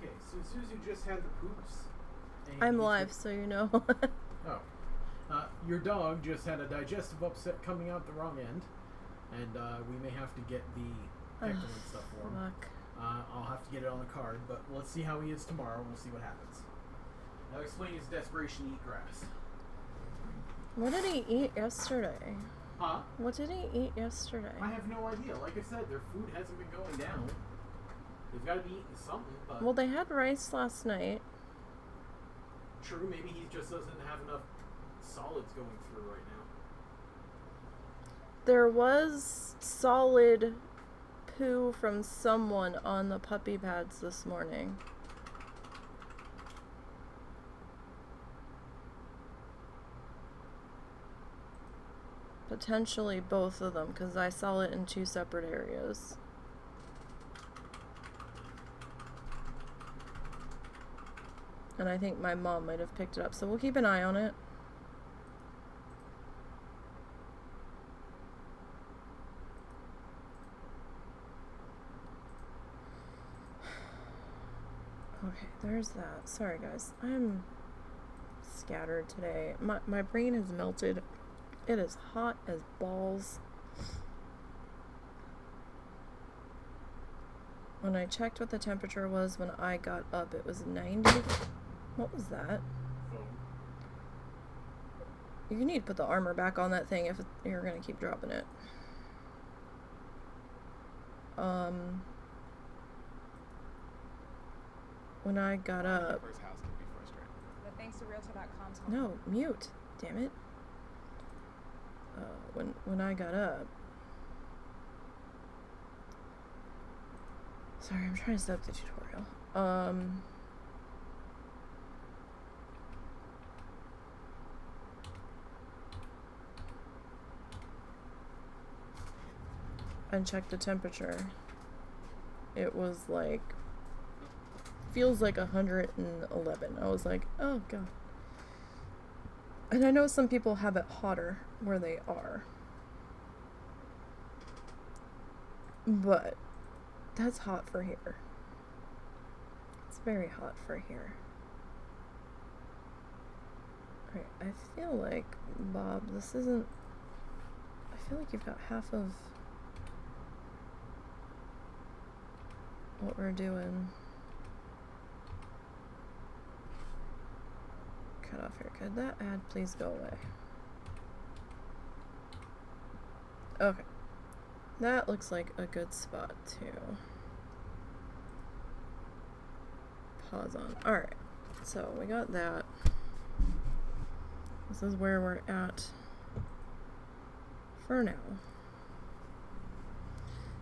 Okay, so Suzu just had the poops. I'm live, so you know. Oh. Your dog just had a digestive upset coming out the wrong end, and we may have to get the peculant stuff for him. Fuck. I'll have to get it on the card, but let's see how he is tomorrow. We'll see what happens. I'll explain his desperation to eat grass. What did he eat yesterday? Huh? What did he eat yesterday? I have no idea. Like I said, their food hasn't been going down. They've got to be eating something, but... Well, they had rice last night. True, maybe he just doesn't have enough solids going through right now. There was solid poo from someone on the puppy pads this morning. Potentially both of them, because I saw it in two separate areas. And I think my mom might have picked it up, so we'll keep an eye on it. Okay, there's that. Sorry guys, I'm scattered today. My brain has melted. It is hot as balls. When I checked what the temperature was when I got up, it was 90. What was that? You need to put the armor back on that thing if you're gonna keep dropping it. When I got up... But thanks to Realtor.com's No, mute. Damn it. When I got up... Sorry, I'm trying to set up the tutorial. And checked the temperature. It was like... feels like 111. I was like, oh god. And I know some people have it hotter where they are. But that's hot for here. It's very hot for here. Alright, I feel like, Bob, this isn't... I feel like you've got half of what we're doing cut off here. Could that ad please go away? Okay. That looks like a good spot to pause on. Alright. So we got that. This is where we're at for now.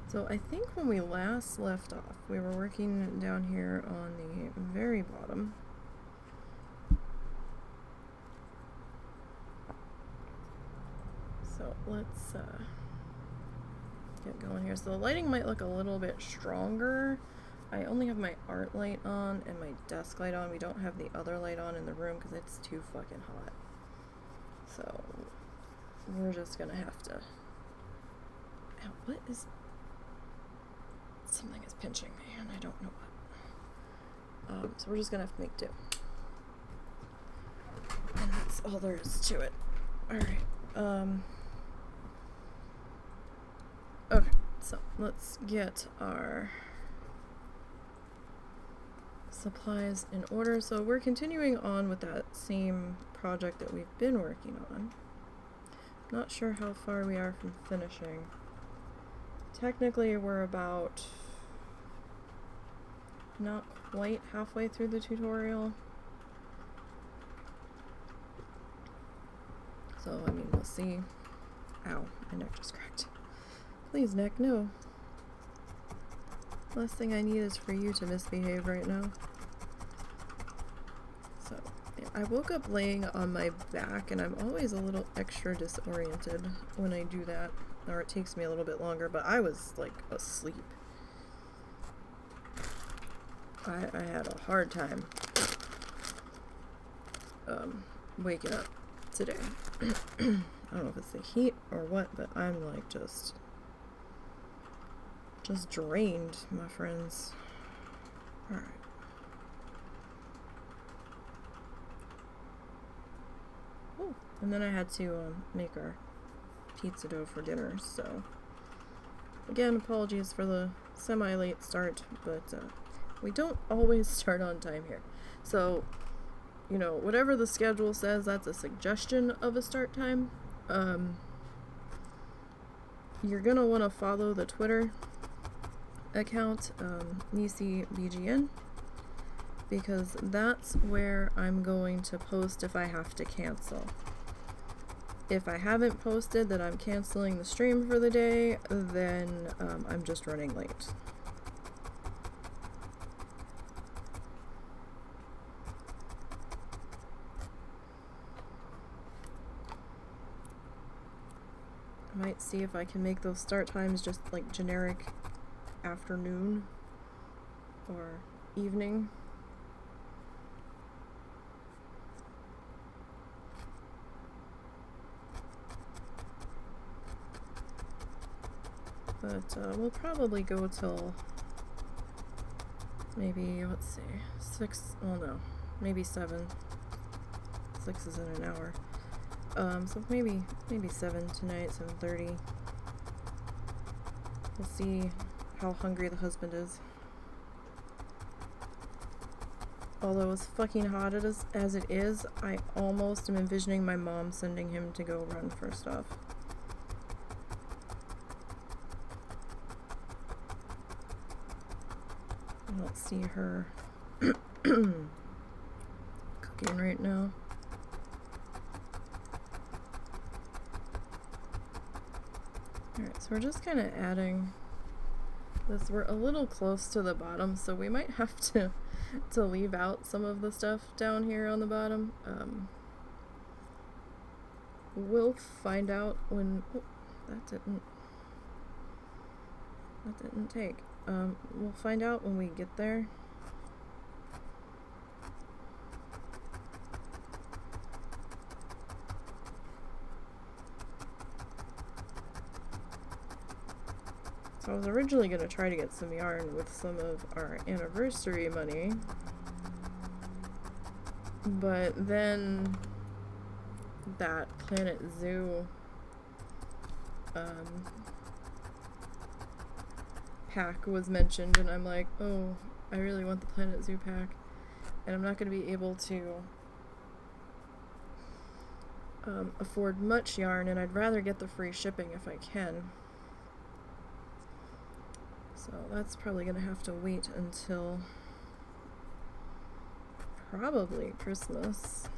So I think when we last left off, we were working down here on the very bottom. So let's get going here. So the lighting might look a little bit stronger. I only have my art light on and my desk light on. We don't have the other light on in the room because it's too fucking hot. So we're just gonna have to... Ow, what is... Something is pinching me and I don't know what. So we're just gonna have to make do. And that's all there is to it. Alright. Okay, so let's get our supplies in order. So we're continuing on with that same project that we've been working on. Not sure how far we are from finishing. Technically, we're about not quite halfway through the tutorial. So, I mean, we'll see. Ow, my neck just cracked. Please, neck, no. Last thing I need is for you to misbehave right now. So, yeah, I woke up laying on my back, and I'm always a little extra disoriented when I do that. Or it takes me a little bit longer, but I was, like, asleep. I had a hard time waking up today. I don't know if it's the heat or what, but I'm, like, just drained, my friends. Alright. And then I had to make our pizza dough for dinner, so again, apologies for the semi-late start, but we don't always start on time here. So, you know, whatever the schedule says, that's a suggestion of a start time. You're gonna want to follow the Twitter account, NiseyBGN, because that's where I'm going to post if I have to cancel. If I haven't posted that I'm canceling the stream for the day, then I'm just running late. I might see if I can make those start times just like generic afternoon or evening. But we'll probably go till maybe, let's see, 6, well no, maybe 7. 6 is in an hour. So maybe 7 tonight, 7:30. We'll see how hungry the husband is. Although as fucking hot as it is, I almost am envisioning my mom sending him to go run for stuff. I don't see her cooking right now. Alright, so we're just kind of adding this. We're a little close to the bottom, so we might have to leave out some of the stuff down here on the bottom. We'll find out when... Oh, that didn't take. We'll find out when we get there. So I was originally going to try to get some yarn with some of our anniversary money, but then that Planet Zoo pack was mentioned, and I'm like, oh, I really want the Planet Zoo pack, and I'm not going to be able to afford much yarn, and I'd rather get the free shipping if I can. So that's probably going to have to wait until probably Christmas.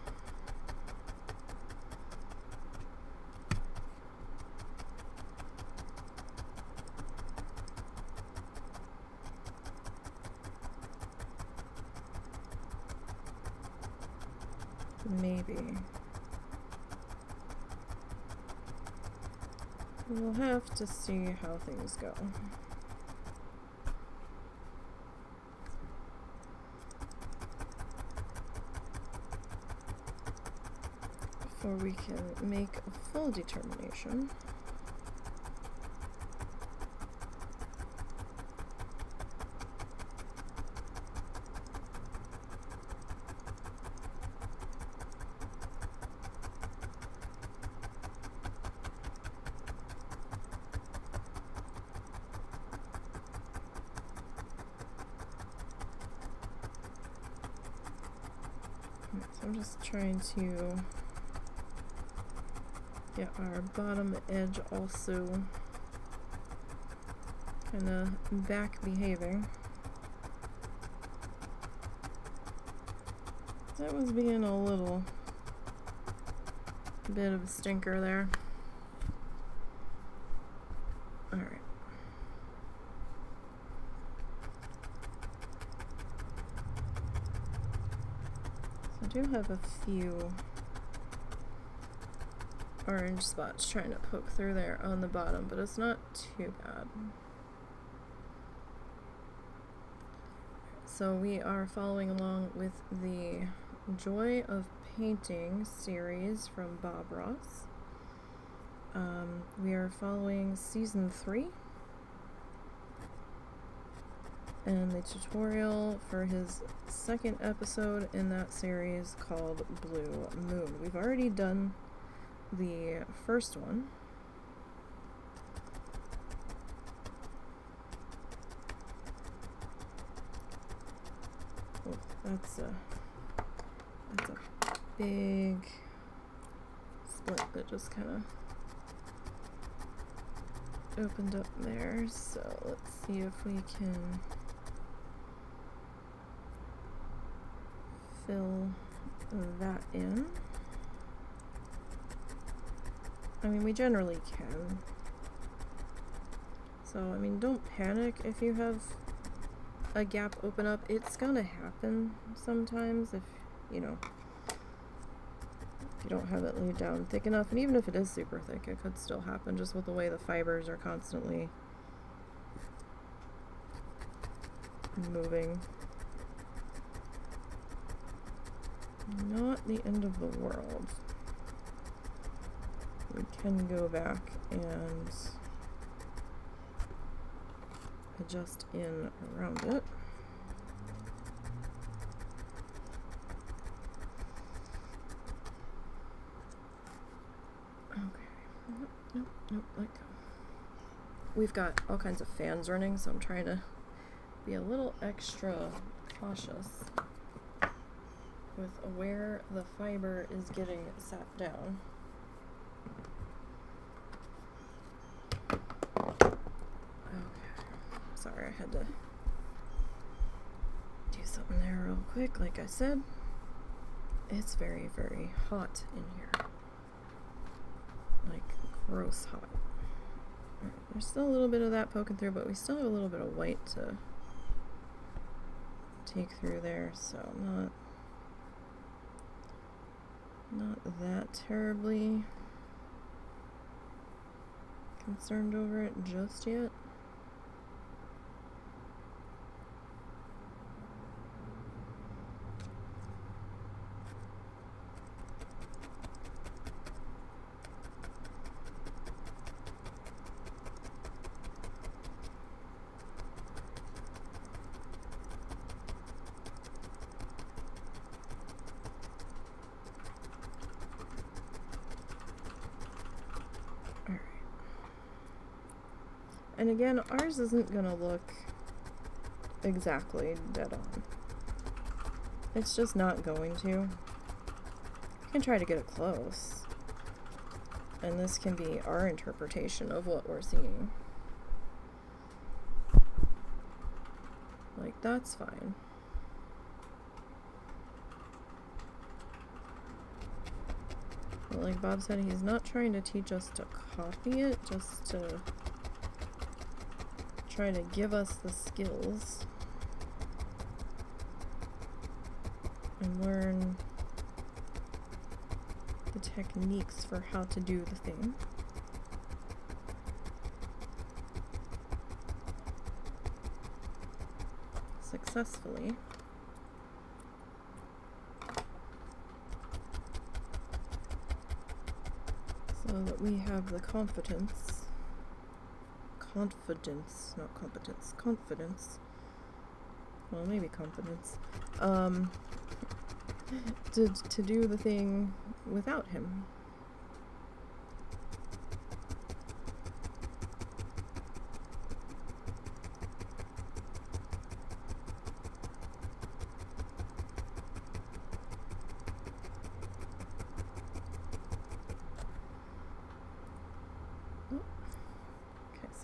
Maybe. We'll have to see how things go. Before we can make a full determination. So I'm just trying to get our bottom edge also kind of back behaving. That was being a little bit of a stinker there. Alright. So I do have a few orange spots trying to poke through there on the bottom, but it's not too bad. So we are following along with the Joy of Painting series from Bob Ross. We are following season 3 and the tutorial for his second episode in that series called Blue Moon. We've already done the first one. Oh, that's a big split that just kind of opened up there. So let's see if we can fill that in. I mean, we generally can. So, I mean, don't panic if you have a gap open up. It's gonna happen sometimes if, you know, if you don't have it laid down thick enough. And even if it is super thick, it could still happen just with the way the fibers are constantly moving. Not the end of the world. We can go back and adjust in around it. Okay. Nope, let go. We've got all kinds of fans running, so I'm trying to be a little extra cautious with where the fiber is getting sat down. Sorry, I had to do something there real quick. Like I said, it's very, very hot in here. Like, gross hot. Alright, there's still a little bit of that poking through, but we still have a little bit of white to take through there, so I'm not that terribly concerned over it just yet. And again, ours isn't gonna look exactly dead on. It's just not going to. You can try to get it close. And this can be our interpretation of what we're seeing. Like, that's fine. But like Bob said, he's not trying to teach us to copy it, just to try to give us the skills and learn the techniques for how to do the thing. Successfully. So that we have the confidence, not competence, confidence, well, maybe confidence, to do the thing without him.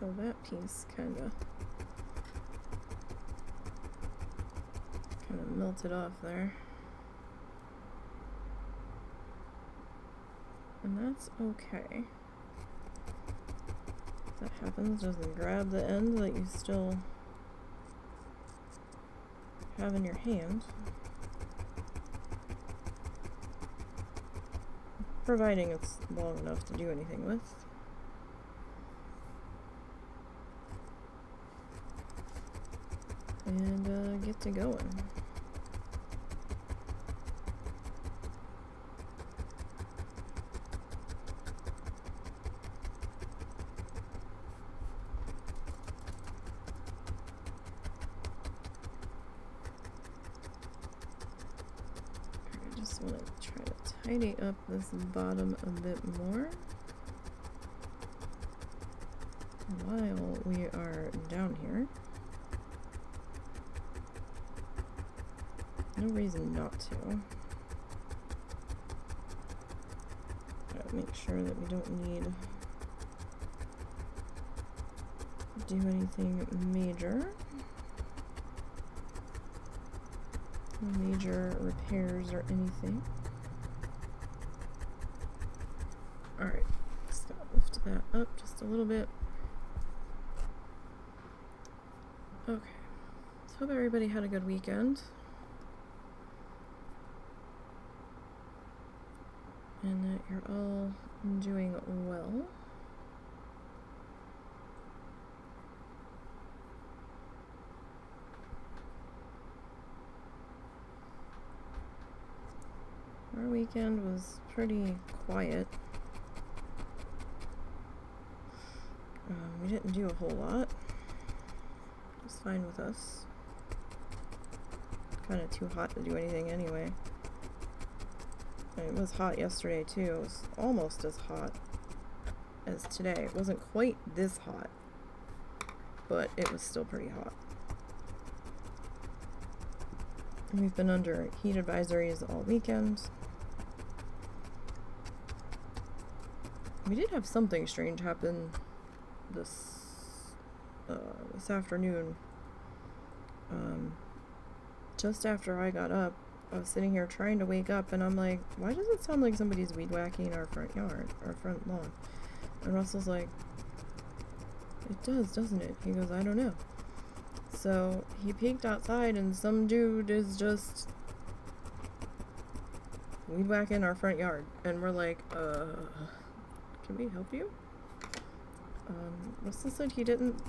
So that piece kind of melted off there. And that's okay. If that happens, doesn't grab the end that you still have in your hand. Providing it's long enough to do anything with. And get to going. I just want to try to tidy up this bottom a bit more while we are down here. No reason not to. Gotta make sure that we don't need to do anything major. No major repairs or anything. Alright, just gotta lift that up just a little bit. Okay, so hope everybody had a good weekend. And that you're all doing well. Our weekend was pretty quiet. We didn't do a whole lot. It was fine with us. Kind of too hot to do anything anyway. And it was hot yesterday too. It was almost as hot as today. It wasn't quite this hot, but it was still pretty hot. And we've been under heat advisories all weekend. We did have something strange happen this afternoon. Just after I got up, I was sitting here trying to wake up, and I'm like, why does it sound like somebody's weed whacking our front yard, our front lawn? And Russell's like, it does, doesn't it? He goes, I don't know. So he peeked outside, and some dude is just weed whacking our front yard. And we're like, can we help you? Russell said he didn't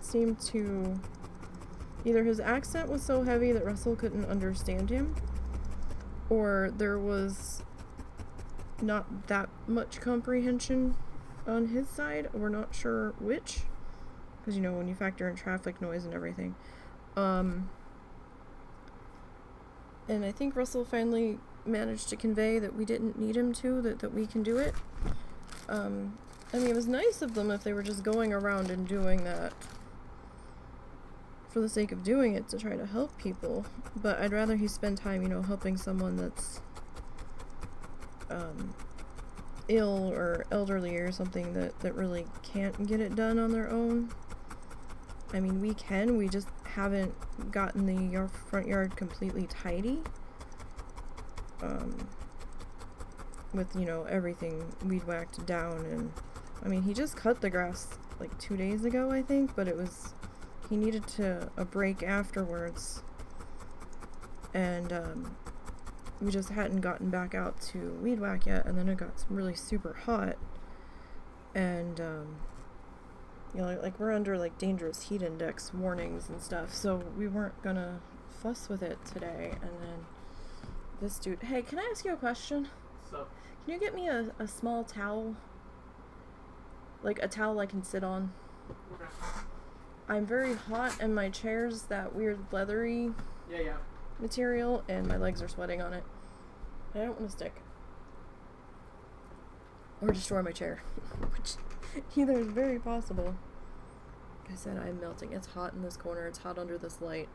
seem to... Either his accent was so heavy that Russell couldn't understand him, or there was not that much comprehension on his side. We're not sure which, because you know, when you factor in traffic noise and everything. And I think Russell finally managed to convey that we didn't need him to, that we can do it. I mean, it was nice of them if they were just going around and doing that for the sake of doing it to try to help people, but I'd rather he spend time, you know, helping someone that's ill or elderly or something that really can't get it done on their own. I mean, we just haven't gotten the front yard completely tidy, with, you know, everything weed whacked down. And I mean, he just cut the grass like 2 days ago, I think, but he needed a break afterwards, and we just hadn't gotten back out to weed whack yet, and then it got really super hot, and you know, like we're under like dangerous heat index warnings and stuff, so we weren't gonna fuss with it today. And then this dude, hey, can I ask you a question? So, can you get me a small towel, like a towel I can sit on? okay. I'm very hot, and my chair's that weird leathery material, and my legs are sweating on it. I don't want to stick. Or destroy my chair. Which either is very possible. Like I said, I'm melting. It's hot in this corner. It's hot under this light.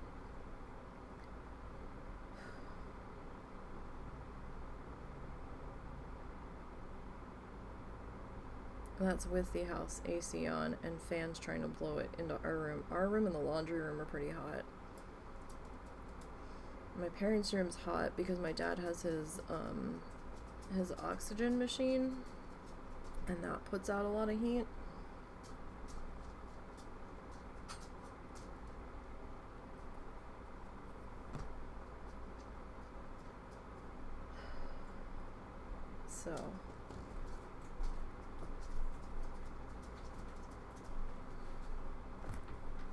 That's with the house AC on and fans trying to blow it into our room. Our room and the laundry room are pretty hot. My parents' room's hot because my dad has his oxygen machine, and that puts out a lot of heat. So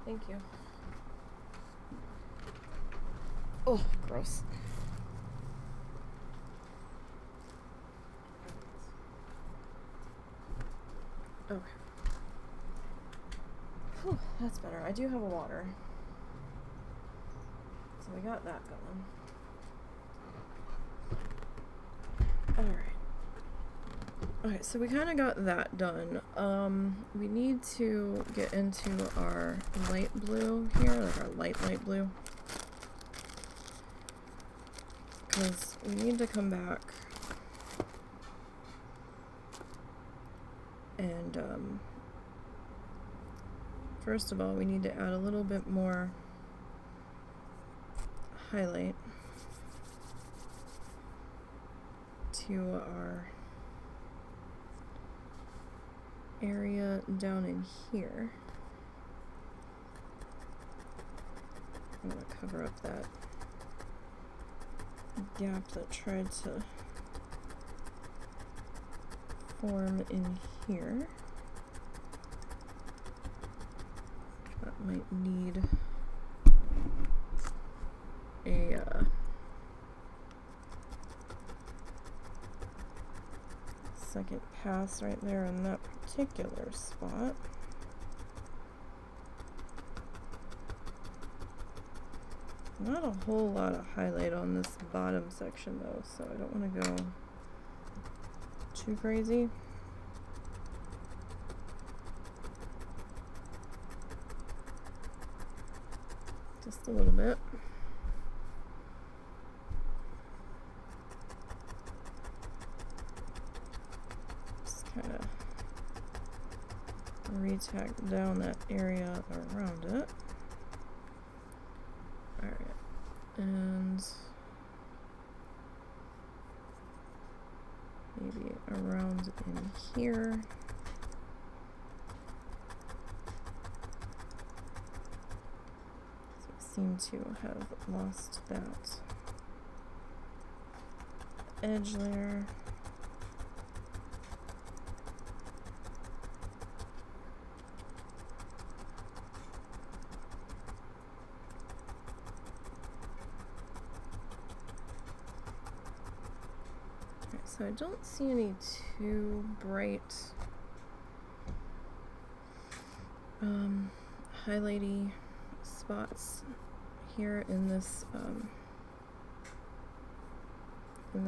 thank you. Oh, gross. Okay. Whew, that's better. I do have a water. So we got that going. Alright. Okay, so we kind of got that done. We need to get into our light blue here, like our light blue. Because we need to come back and, first of all, we need to add a little bit more highlight to our area down in here. I'm gonna cover up that gap that tried to form in here. That might need a second pass right there in that particular spot. Not a whole lot of highlight on this bottom section though, so I don't want to go too crazy. Just a little bit. Kind of re-tack down that area around it. Alright, and maybe around in here. So I seem to have lost that edge there. So I don't see any too bright highlighty spots here in this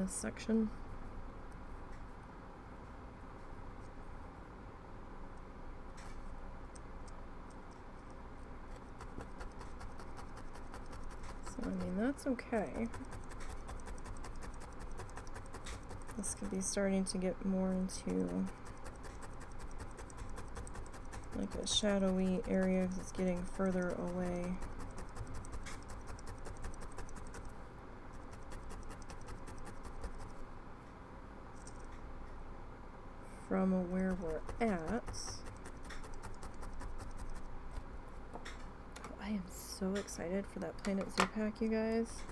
section. So I mean that's okay. This could be starting to get more into like a shadowy area because it's getting further away. From where we're at. I am so excited for that Planet Zoo pack, you guys.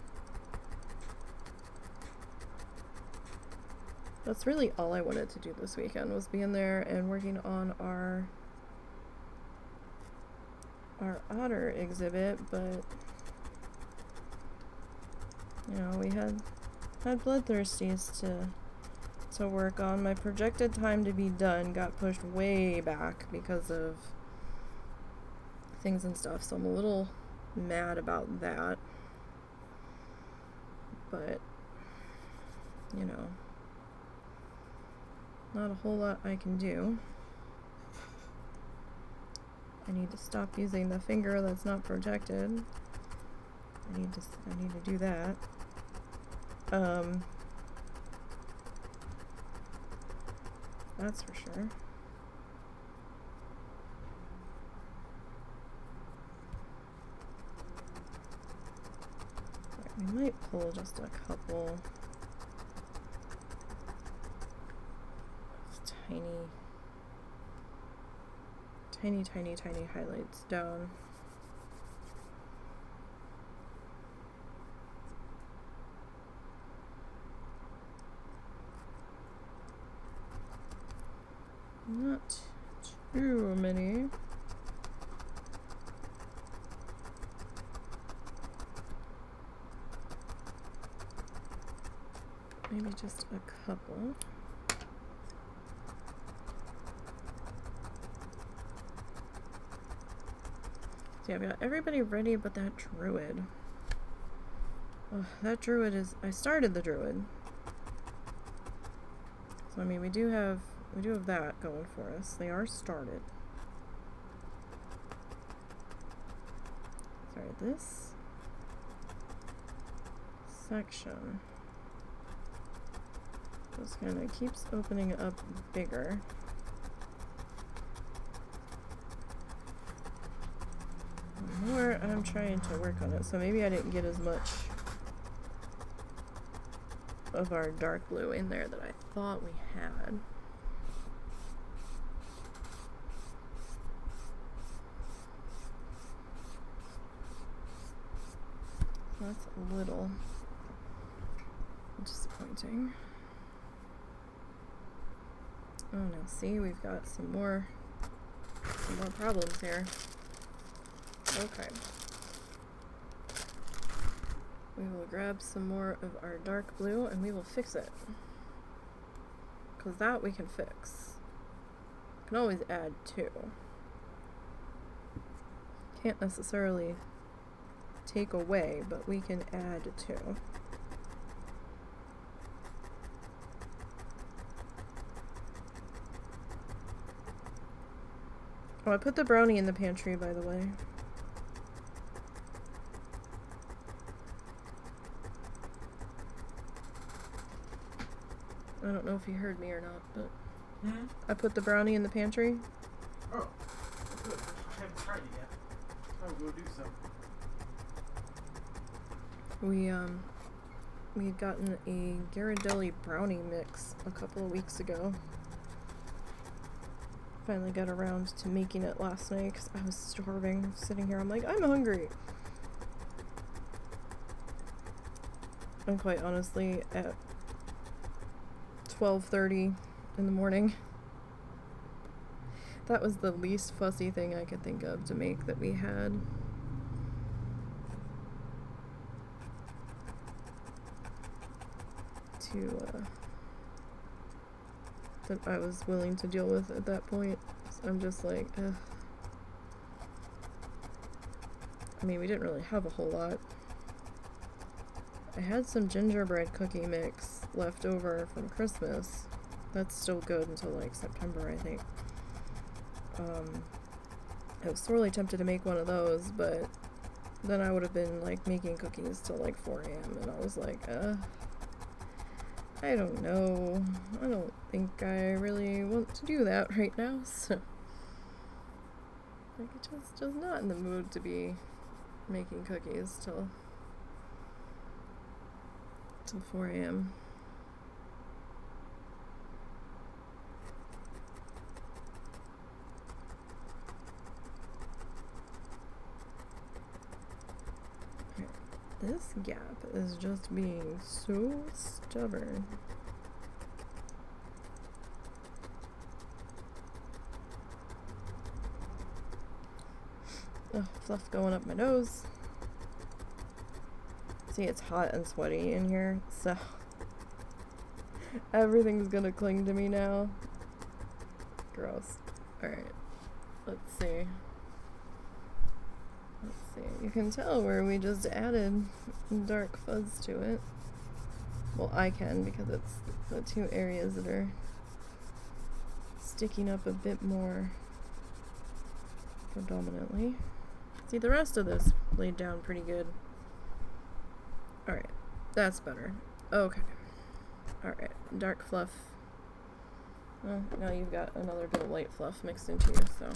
That's really all I wanted to do this weekend, was be in there and working on our otter exhibit, but you know, we had bloodthirsties to work on. My projected time to be done got pushed way back because of things and stuff, so I'm a little mad about that, but you know, not a whole lot I can do. I need to stop using the finger that's not projected. I need to do that. That's for sure. Right, we might pull just a couple tiny highlights down. Not too many. Maybe just a couple. So yeah, I've got everybody ready but that druid. Oh, that druid is... I started the druid. So I mean, we do have that going for us. They are started. Sorry, this section just kind of keeps opening up bigger. The more I'm trying to work on it, so maybe I didn't get as much of our dark blue in there that I thought we had. So that's a little disappointing. Oh no, see, we've got some more problems here. Okay. We will grab some more of our dark blue and we will fix it. Because that we can fix. Can always add to. Can't necessarily take away, but we can add to. Oh, I put the brownie in the pantry, by the way. I don't know if you heard me or not, but I put the brownie in the pantry. Oh, good. I haven't tried it yet. I'll go do so. We had gotten a Ghirardelli brownie mix a couple of weeks ago. Finally got around to making it last night because I was starving. Sitting here, I'm like, I'm hungry. And quite honestly, at 12:30 in the morning, that was the least fussy thing I could think of to make that we had. That I was willing to deal with at that point. So I'm just like, ugh. I mean, we didn't really have a whole lot. I had some gingerbread cookie mix left over from Christmas. That's still good until like September, I think. I was sorely tempted to make one of those, but then I would have been like making cookies till like 4 a.m. and I was like, I don't know. I don't think I really want to do that right now, so like just not in the mood to be making cookies till 4 a.m. This gap is just being so stubborn. Ugh, fluff going up my nose. See, it's hot and sweaty in here, so everything's gonna cling to me now. Gross. Alright, let's see. You can tell where we just added dark fuzz to it. Well, I can, because it's the two areas that are sticking up a bit more predominantly. See, the rest of this laid down pretty good. Alright, that's better. Okay. Alright, dark fluff. Well, now you've got another bit of light fluff mixed into you, so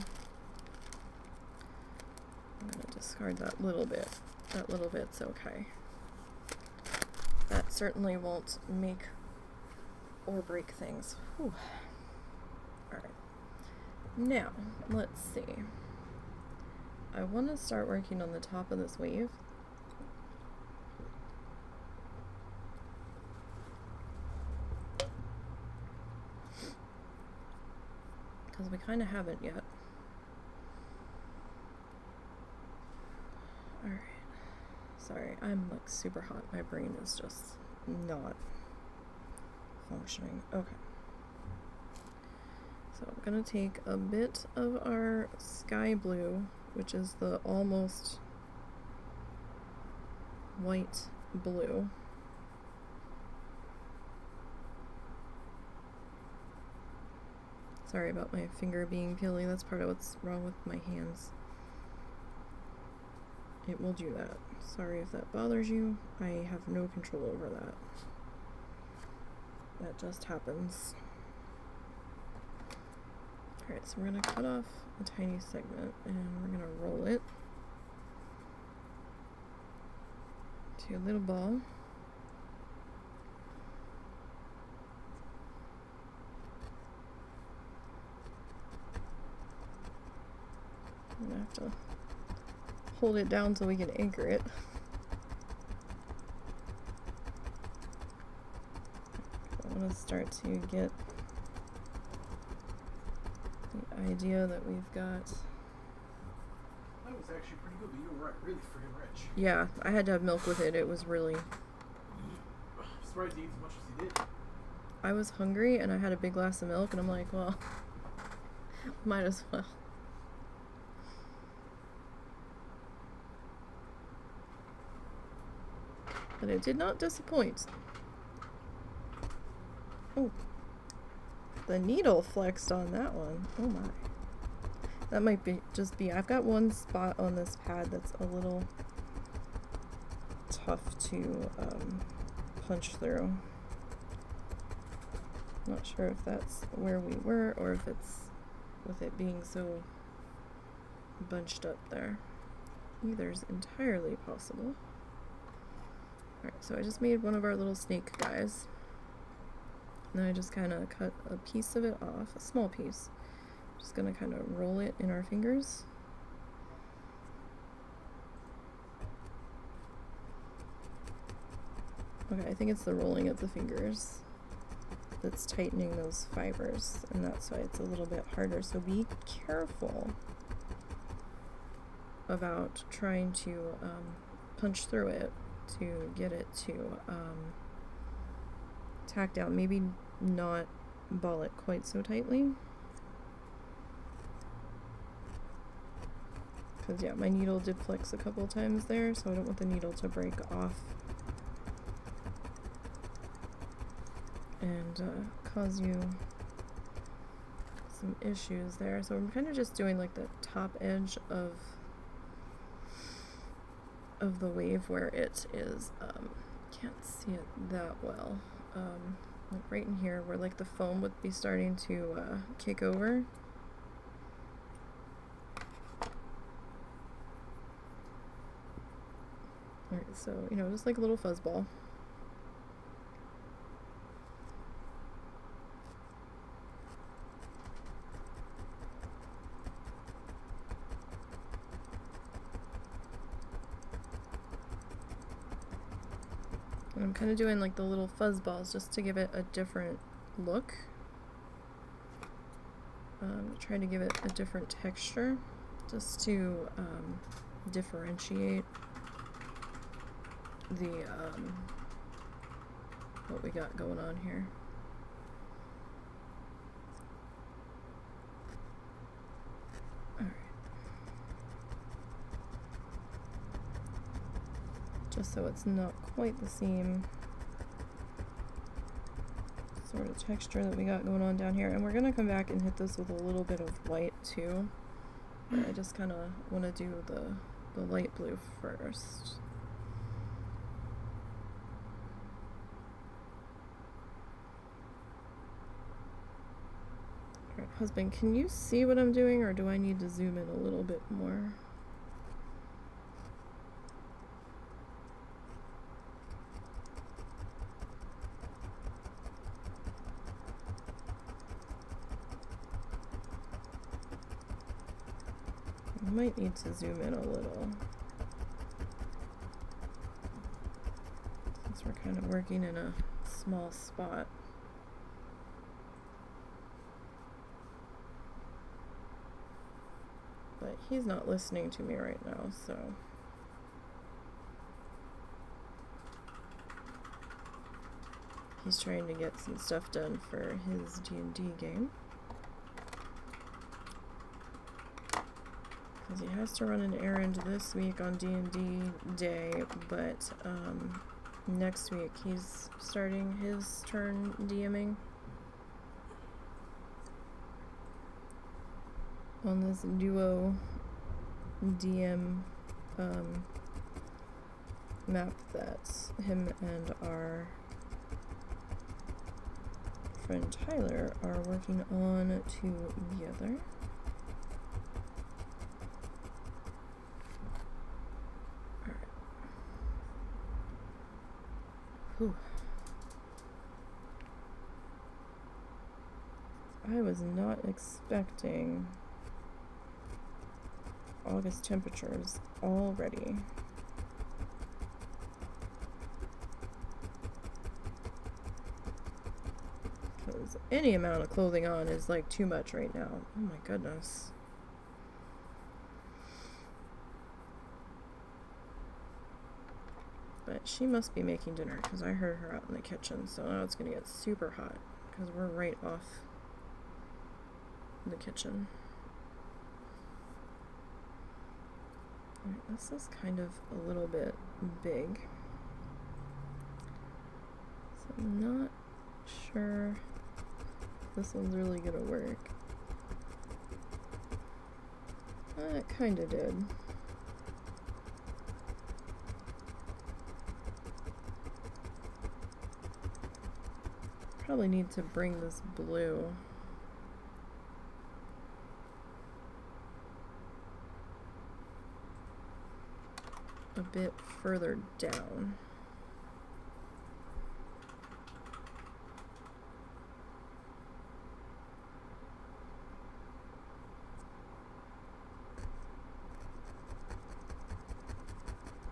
I'm gonna discard that little bit. That little bit's okay. That certainly won't make or break things. Whew. Alright. Now, let's see. I want to start working on the top of this wave. Because we kind of haven't yet. Alright. Sorry, I'm like super hot. My brain is just not functioning. Okay. So I'm gonna take a bit of our sky blue, which is the almost white blue. Sorry about my finger being peely. That's part of what's wrong with my hands. It will do that. Sorry if that bothers you. I have no control over that. That just happens. Alright, so we're going to cut off a tiny segment and we're going to roll it to a little ball. I'm going to have to hold it down so we can anchor it. I want to start to get the idea that we've got. That was actually pretty good, but you were right, really freaking rich. Yeah, I had to have milk with it. It was really... I'm surprised you ate as much as you did. I was hungry and I had a big glass of milk and I'm like, well, might as well. But it did not disappoint. Oh, the needle flexed on that one. Oh my. That might be just be, I've got one spot on this pad that's a little tough to punch through. Not sure if that's where we were or if it's with it being so bunched up there. Either's entirely possible. Alright, so I just made one of our little snake guys. And then I just kind of cut a piece of it off, a small piece. Just gonna kind of roll it in our fingers. Okay, I think it's the rolling of the fingers that's tightening those fibers, and that's why it's a little bit harder. So be careful about trying to punch through it to get it to tack down. Maybe not ball it quite so tightly. Because yeah, my needle did flex a couple times there, so I don't want the needle to break off and cause you some issues there. So I'm kind of just doing like the top edge of the wave where it is, can't see it that well, like right in here where like the foam would be starting to kick over. Alright, so, you know, just like a little fuzzball. And I'm kind of doing like the little fuzz balls just to give it a different look. Try to give it a different texture just to differentiate the what we got going on here. Alright. Just so it's not quite the same sort of texture that we got going on down here. And we're going to come back and hit this with a little bit of white too. But I just kind of want to do the light blue first. Alright, husband, can you see what I'm doing or do I need to zoom in a little bit more? Might need to zoom in a little since we're kind of working in a small spot. But he's not listening to me right now, so he's trying to get some stuff done for his D&D game. Because he has to run an errand this week on D&D day, but next week he's starting his turn DMing. on this duo DM map that him and our friend Tyler are working on together. Alright. Whew. I was not expecting August temperatures already. Because any amount of clothing on is like too much right now. Oh my goodness. But she must be making dinner because I heard her out in the kitchen, so now it's going to get super hot because we're right off the kitchen. Alright, this is kind of a little bit big, so I'm not sure if this one's really gonna work. It kinda did. Probably need to bring this blue a bit further down.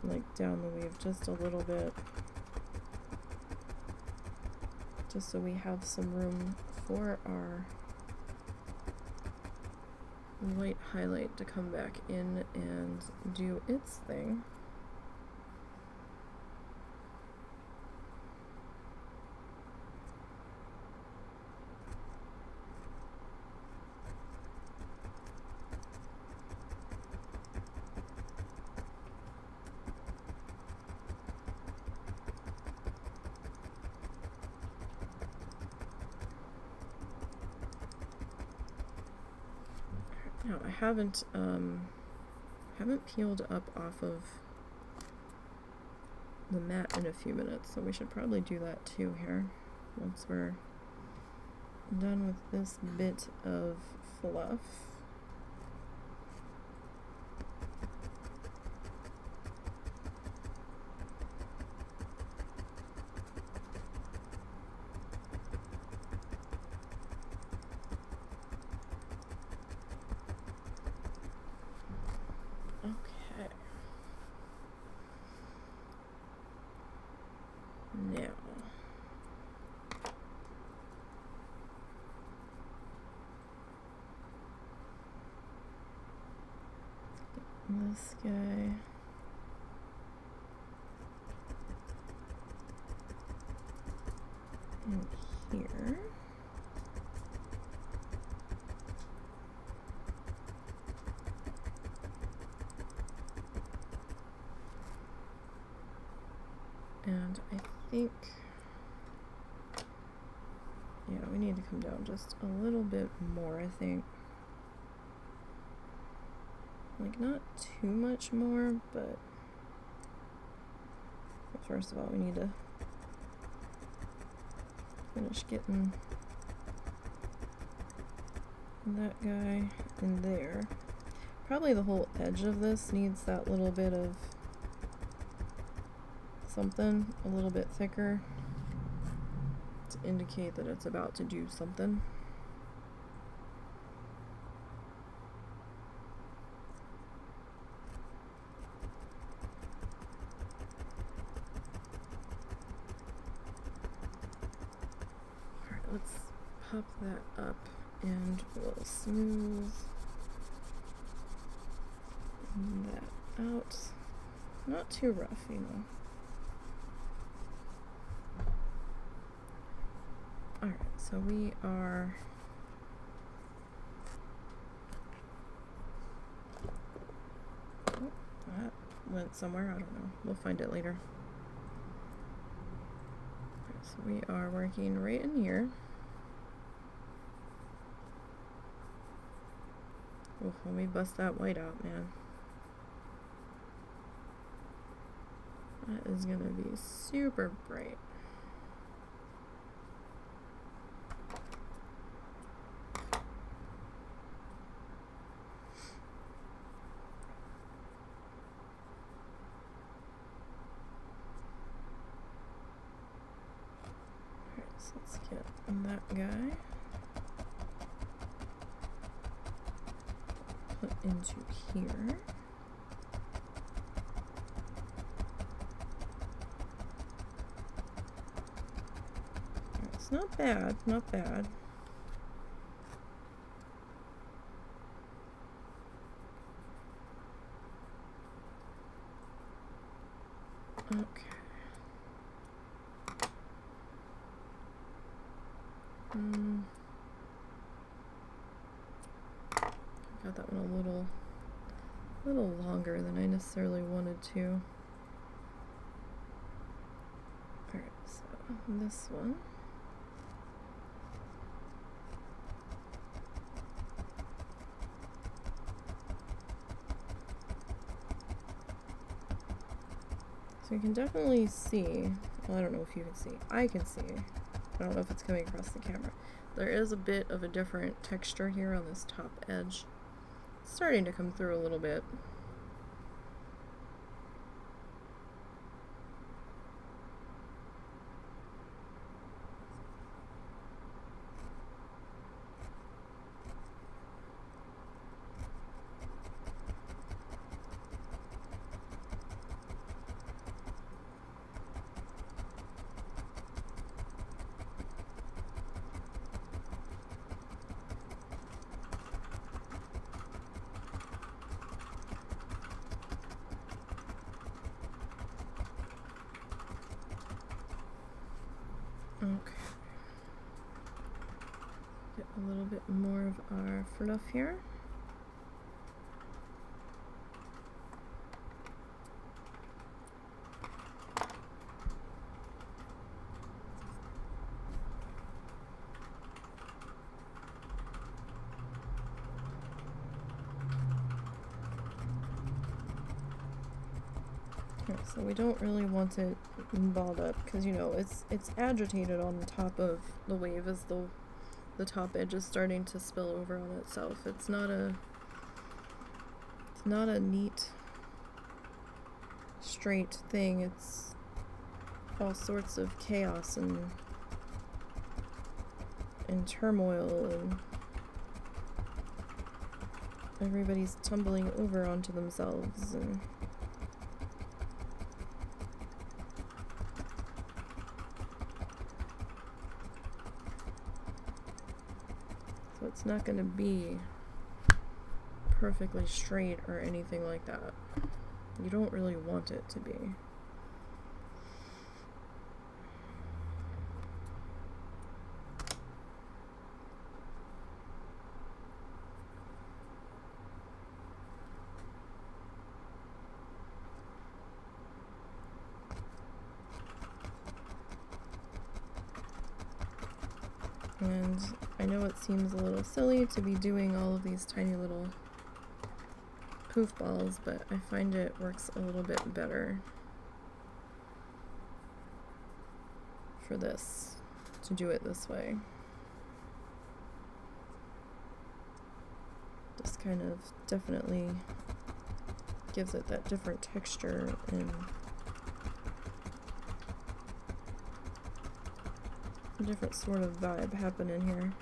Like down the weave just a little bit, just so we have some room for our white highlight to come back in and do its thing. Now I haven't peeled up off of the mat in a few minutes, so we should probably do that too here once we're done with this bit of fluff. This guy. In here. And I think, yeah, we need to come down just a little bit more, I think. Like, not too much more, but first of all, we need to finish getting that guy in there. Probably the whole edge of this needs that little bit of something a little bit thicker to indicate that it's about to do something. Let's pop that up and we'll smooth that out. Not too rough, you know. Alright, so we are that went somewhere, I don't know. We'll find it later. So we are working right in here. Oof, let me bust that white out, man. That is gonna be super bright. Alright, so let's get that guy put into here. Not bad, not bad. Okay. Got that one a little longer than I necessarily wanted to. Alright, so this one. So you can definitely see, well, I don't know if you can see, I can see, I don't know if it's coming across the camera. There is a bit of a different texture here on this top edge. It's starting to come through a little bit. Okay. Get a little bit more of our fluff here. So we don't really want it balled up because, you know, it's agitated on the top of the wave as the top edge is starting to spill over on itself. It's not a neat straight thing. It's all sorts of chaos and turmoil, and everybody's tumbling over onto themselves, and it's not going to be perfectly straight or anything like that. You don't really want it to be. And I know it seems a little silly to be doing all of these tiny little poof balls, but I find it works a little bit better for this, to do it this way. Just kind of definitely gives it that different texture and a different sort of vibe happening here.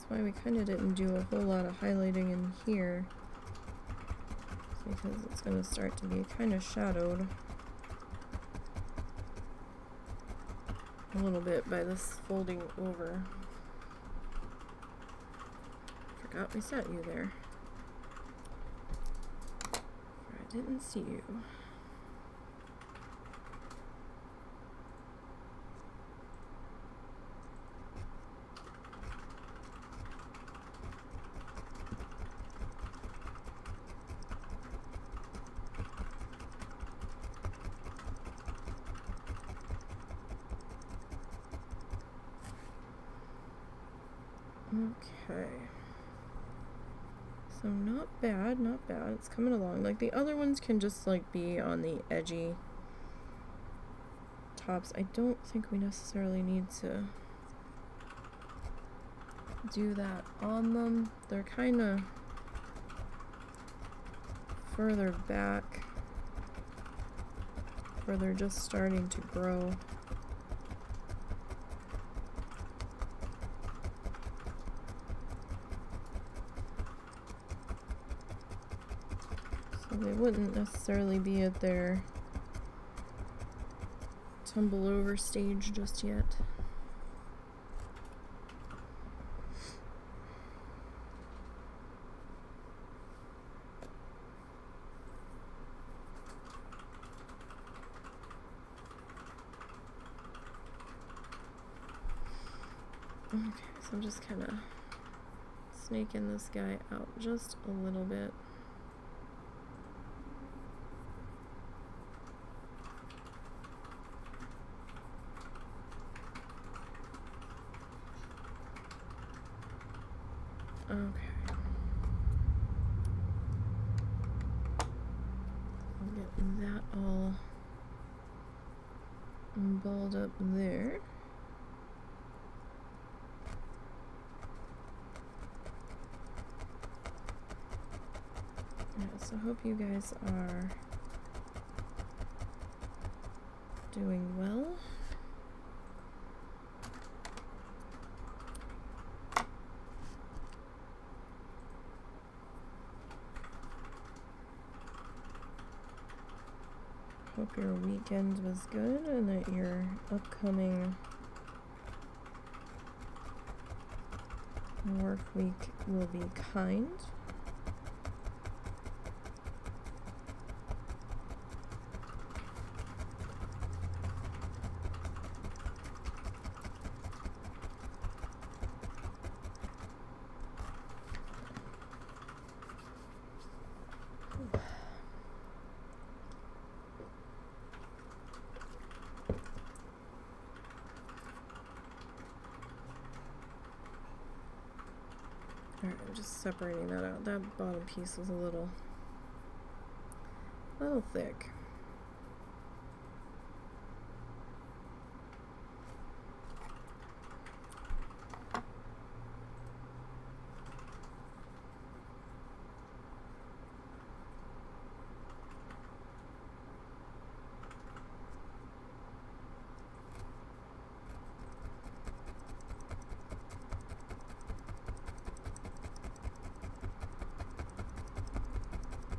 Why we kind of didn't do a whole lot of highlighting in here, because it's going to start to be kind of shadowed a little bit by this folding over. Forgot we set you there. didn't see you. Okay. So not bad, not bad. It's coming along. Like the other ones can just like be on the edgy tops. I don't think we necessarily need to do that on them. They're kind of further back where they're just starting to grow. They wouldn't necessarily be at their tumble over stage just yet. Okay, so I'm just kind of snaking this guy out just a little bit. Okay. I'll get that all balled up there. Yeah, so I hope you guys are doing well. Hope your weekend was good and that your upcoming work week will be kind. Alright, I'm just separating that out. That bottom piece was a little thick.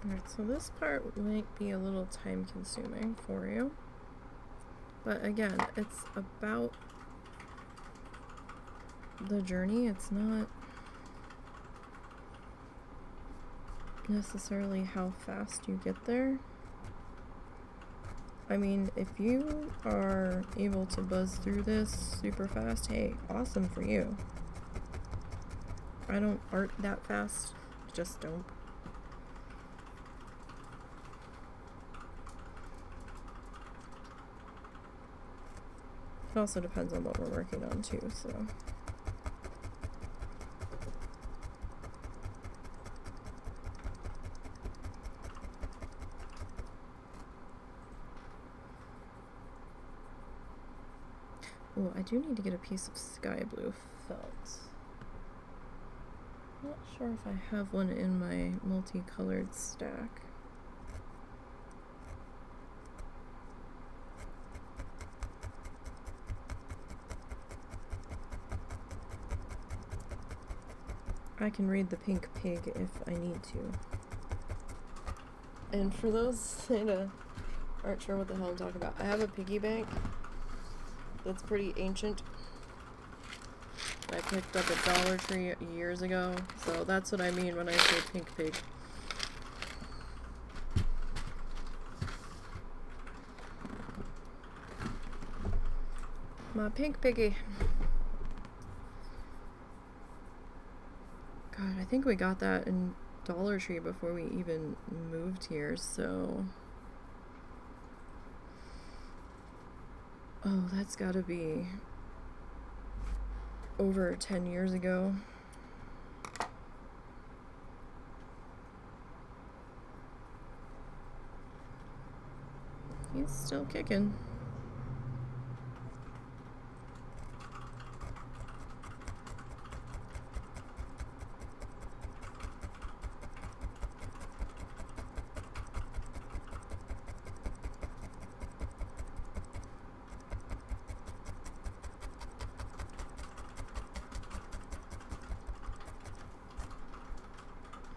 Alright, so this part might be a little time consuming for you. But again, it's about the journey. It's not necessarily how fast you get there. I mean, if you are able to buzz through this super fast, hey, awesome for you. I don't art that fast, just don't. It also depends on what we're working on too, so. Oh, I do need to get a piece of sky blue felt. Not sure if I have one in my multicolored stack. I can read the pink pig if I need to. And for those that aren't sure what the hell I'm talking about, I have a piggy bank that's pretty ancient. I picked up at Dollar Tree years ago, so that's what I mean when I say pink pig. My pink piggy. God, I think we got that in Dollar Tree before we even moved here, so... Oh, that's gotta be over 10 years ago. He's still kicking.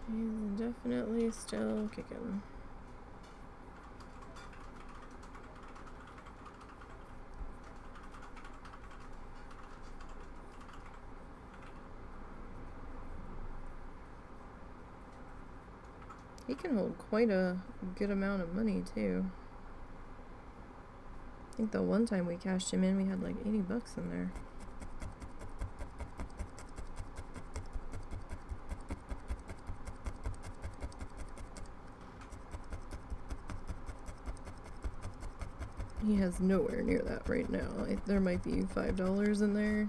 He's definitely still kicking. He can hold quite a good amount of money too. I think the one time we cashed him in, we had like 80 bucks in there. He has nowhere near that right now. There might be $5 in there.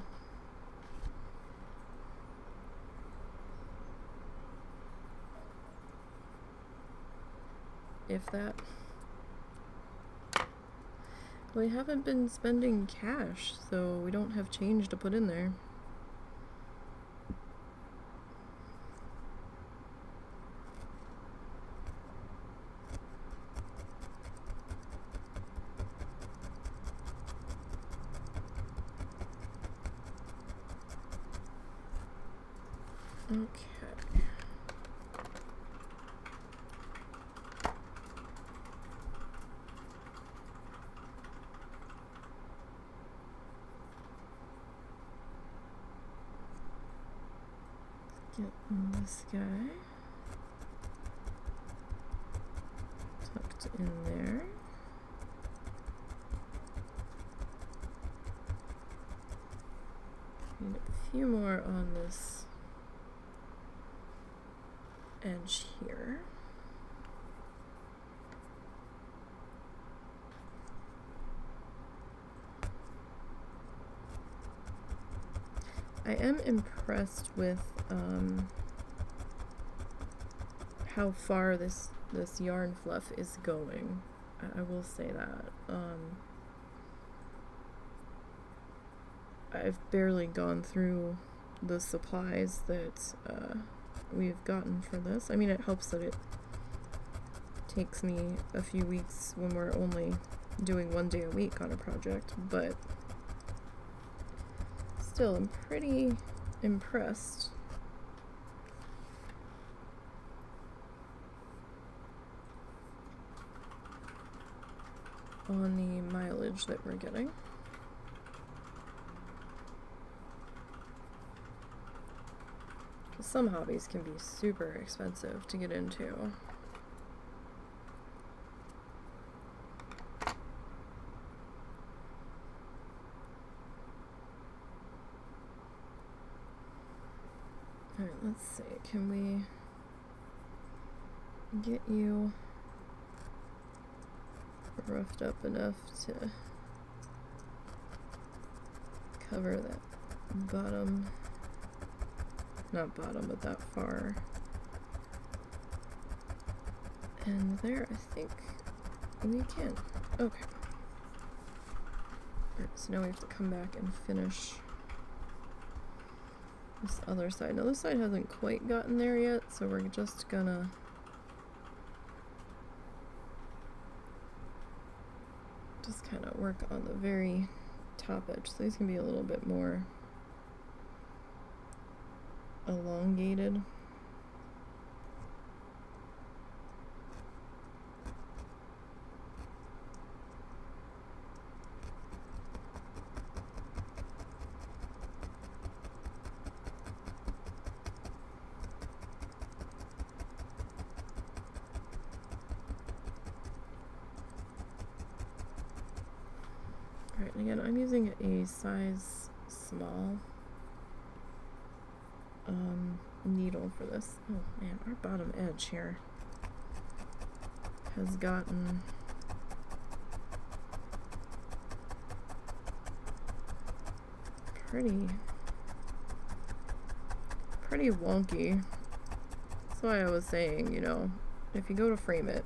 If that. We haven't been spending cash, so we don't have change to put in there. Okay. Get this guy tucked in there. Need a few more on this edge here. I am impressed with how far this yarn fluff is going. I will say that. I've barely gone through the supplies that we've gotten for this. I mean, it helps that it takes me a few weeks when we're only doing 1 day a week on a project, but still, I'm pretty impressed. On the mileage that we're getting. Some hobbies can be super expensive to get into. Alright, let's see. Can we get you roughed up enough to cover that bottom? Not bottom, but that far. And there, I think we can. Okay. Alright, so now we have to come back and finish this other side. Now this side hasn't quite gotten there yet, so we're just gonna kind of work on the very top edge. So these can be a little bit more elongated. Alright, again, I'm using a size small needle for this. Oh man, our bottom edge here has gotten pretty wonky. That's why I was saying, you know, if you go to frame it,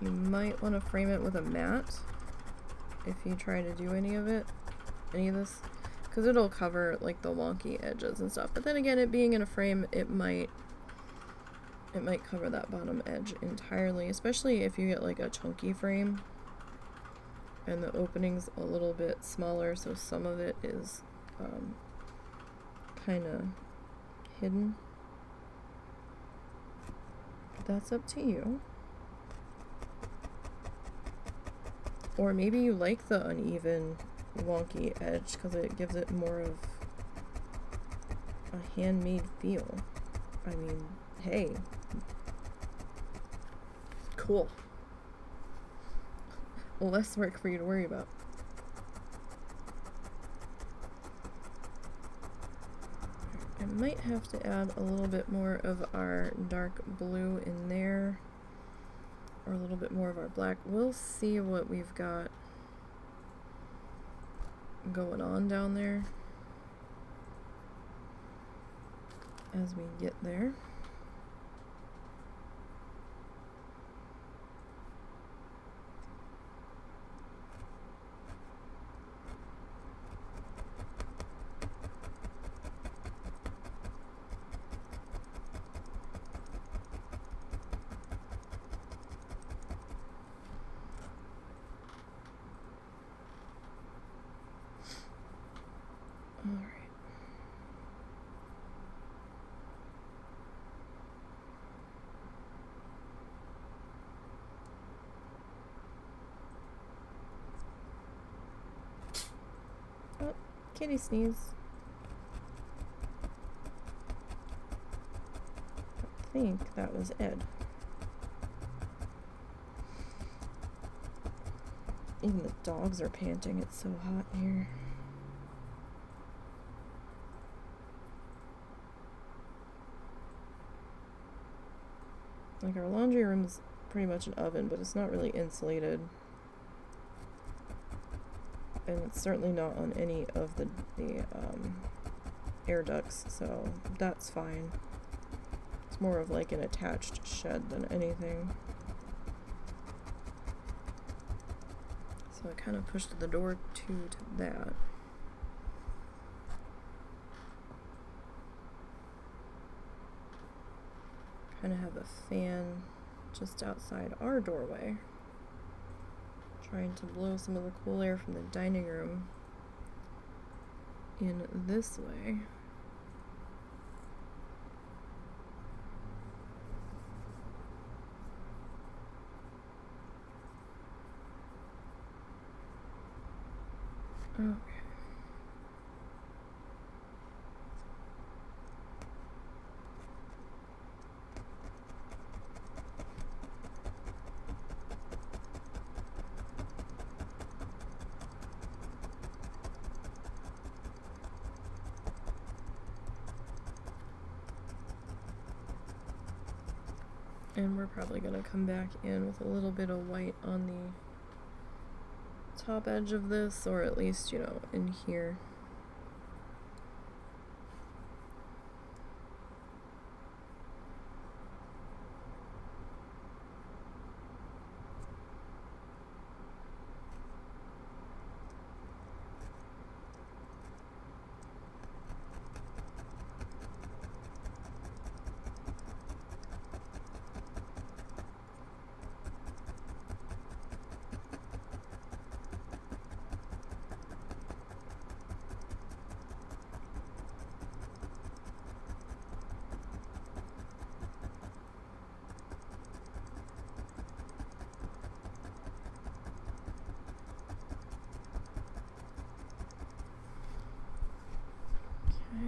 you might want to frame it with a mat if you try to do any of this, because it'll cover like the wonky edges and stuff. But then again, it being in a frame, it might cover that bottom edge entirely, especially if you get like a chunky frame and the opening's a little bit smaller, so some of it is kind of hidden. But that's up to you. Or maybe you like the uneven, wonky edge because it gives it more of a handmade feel. I mean, hey. Cool. Less work for you to worry about. I might have to add a little bit more of our dark blue in there, or a little bit more of our black. We'll see what we've got going on down there as we get there. Oh, kitty sneeze. I think that was Ed. Even the dogs are panting. It's so hot here. Like, our laundry room's pretty much an oven, but it's not really insulated. And it's certainly not on any of the air ducts, so that's fine. It's more of like an attached shed than anything. So I kind of pushed the door to that. Kind of have a fan just outside our doorway, trying to blow some of the cool air from the dining room in this way. Okay. And we're probably going to come back in with a little bit of white on the top edge of this, or at least, you know, in here.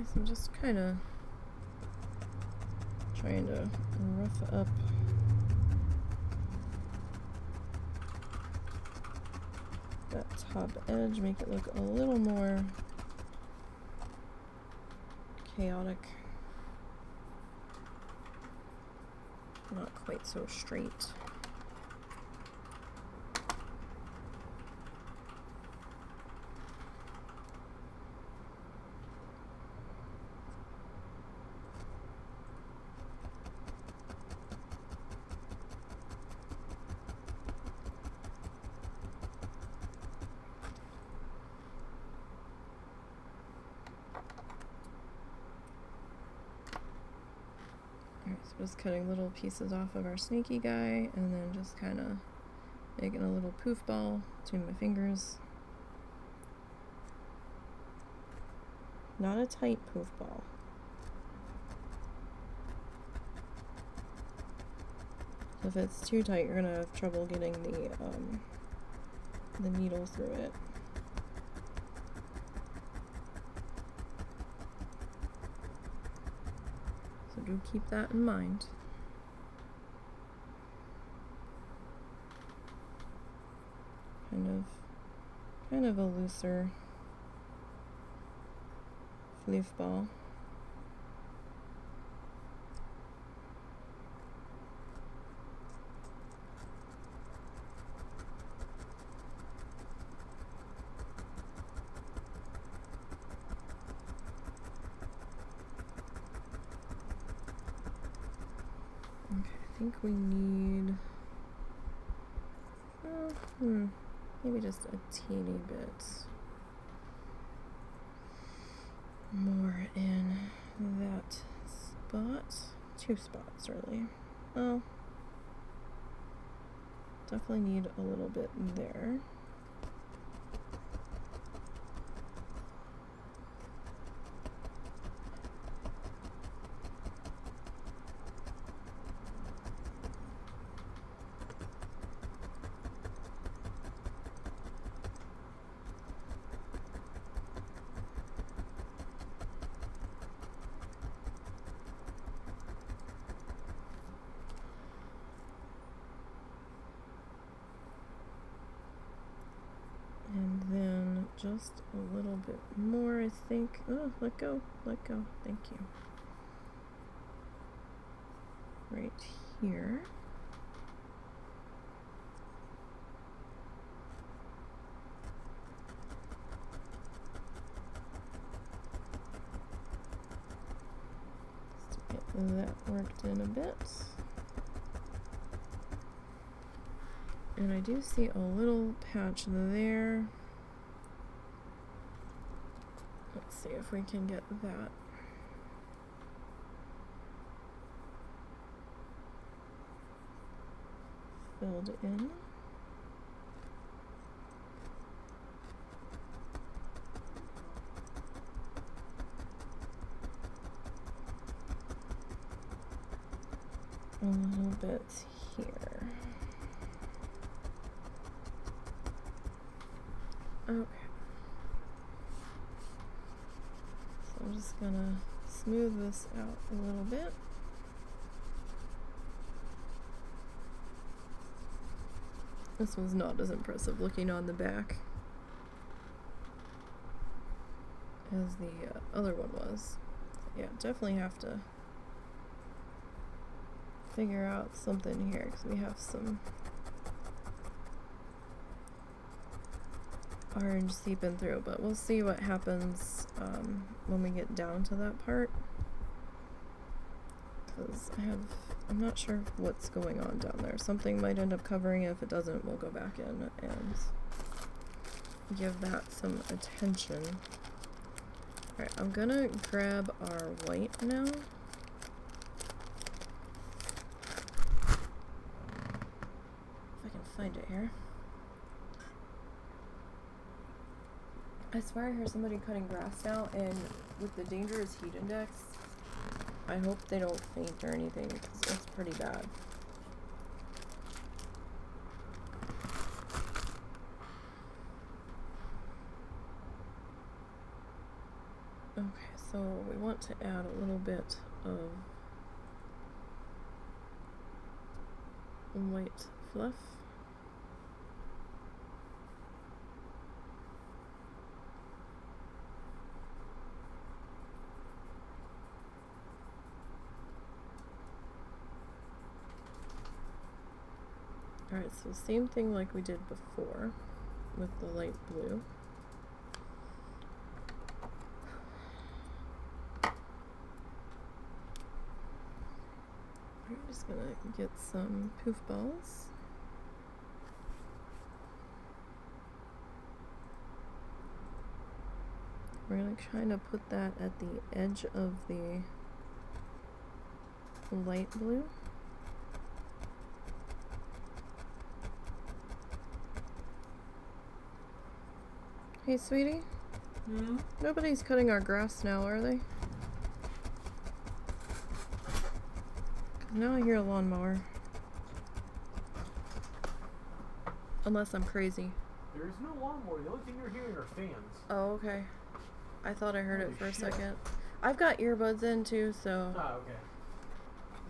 So I'm just kind of trying to rough up that top edge, make it look a little more chaotic. Not quite so straight. So just cutting little pieces off of our snaky guy, and then just kind of making a little poof ball between my fingers. Not a tight poof ball. If it's too tight, you're gonna have trouble getting the needle through it. So do keep that in mind. Kind of a looser floof ball. Okay, I think we need maybe just a teeny bit more in that spot. 2 spots, really. Oh, definitely need a little bit there. And then just a little bit more, I think. Oh, let go, thank you. Right here. Just to get that worked in a bit. And I do see a little patch there. Let's see if we can get that filled in. A little bit here. Okay. So I'm just gonna smooth this out a little bit. This one's not as impressive looking on the back as the other one was. Yeah, definitely have to figure out something here because we have some orange seeping through, but we'll see what happens when we get down to that part, because I'm not sure what's going on down there. Something might end up covering it. If it doesn't, we'll go back in and give that some attention. Alright, I'm gonna grab our white now. If I can find it here. I swear I heard somebody cutting grass now, and with the dangerous heat index, I hope they don't faint or anything, because it's pretty bad. Okay, so we want to add a little bit of white fluff. Alright, so same thing like we did before with the light blue. We're just gonna get some poof balls. We're gonna kind of put that at the edge of the light blue. Hey, sweetie? Nobody's cutting our grass now, are they? 'Cause now I hear a lawnmower. Unless I'm crazy. There is no lawnmower. The only thing you're hearing are fans. Oh, okay. I thought I heard Holy it for a shit. second. I've got earbuds in too, so Ah, okay.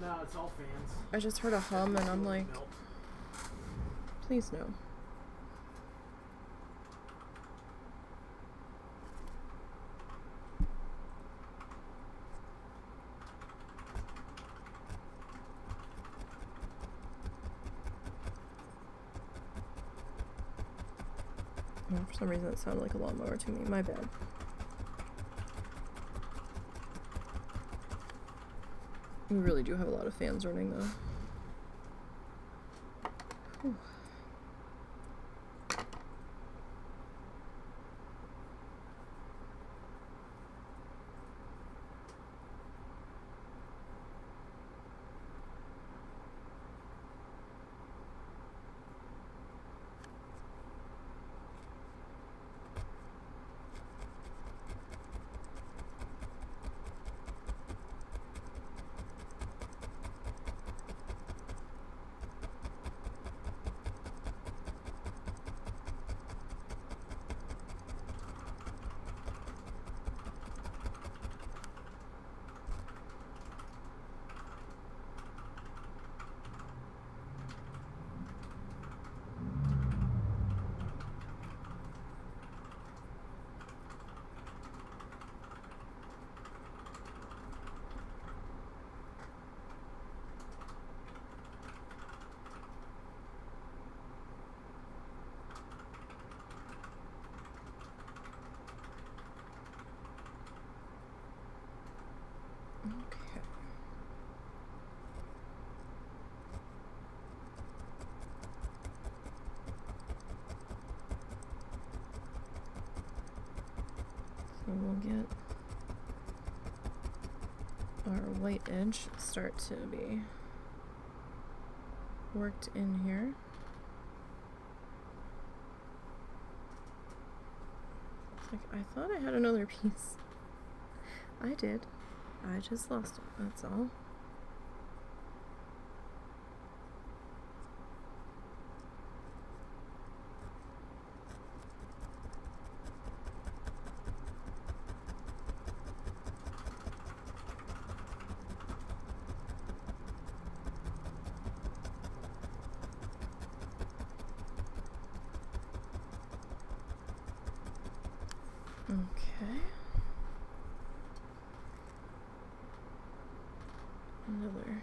No, it's all fans. I just heard a hum and I'm like, Melt. please no. Oh, for some reason it sounded like a lawnmower to me. My bad. We really do have a lot of fans running though. Whew. Okay. So we'll get our white edge start to be worked in here. It's like I thought I had another piece. I did. I just lost it, that's all. Okay. Another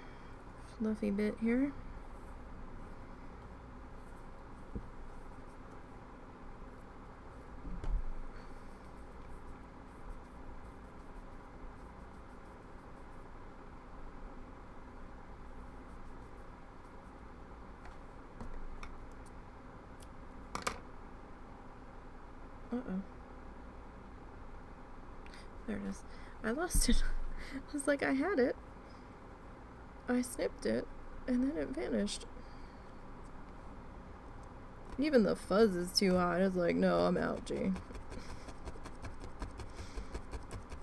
fluffy bit here. Uh-oh. There it is. I lost it. I was like, I had it. I snipped it, and then it vanished. Even the fuzz is too hot. It's like, no, I'm out, G.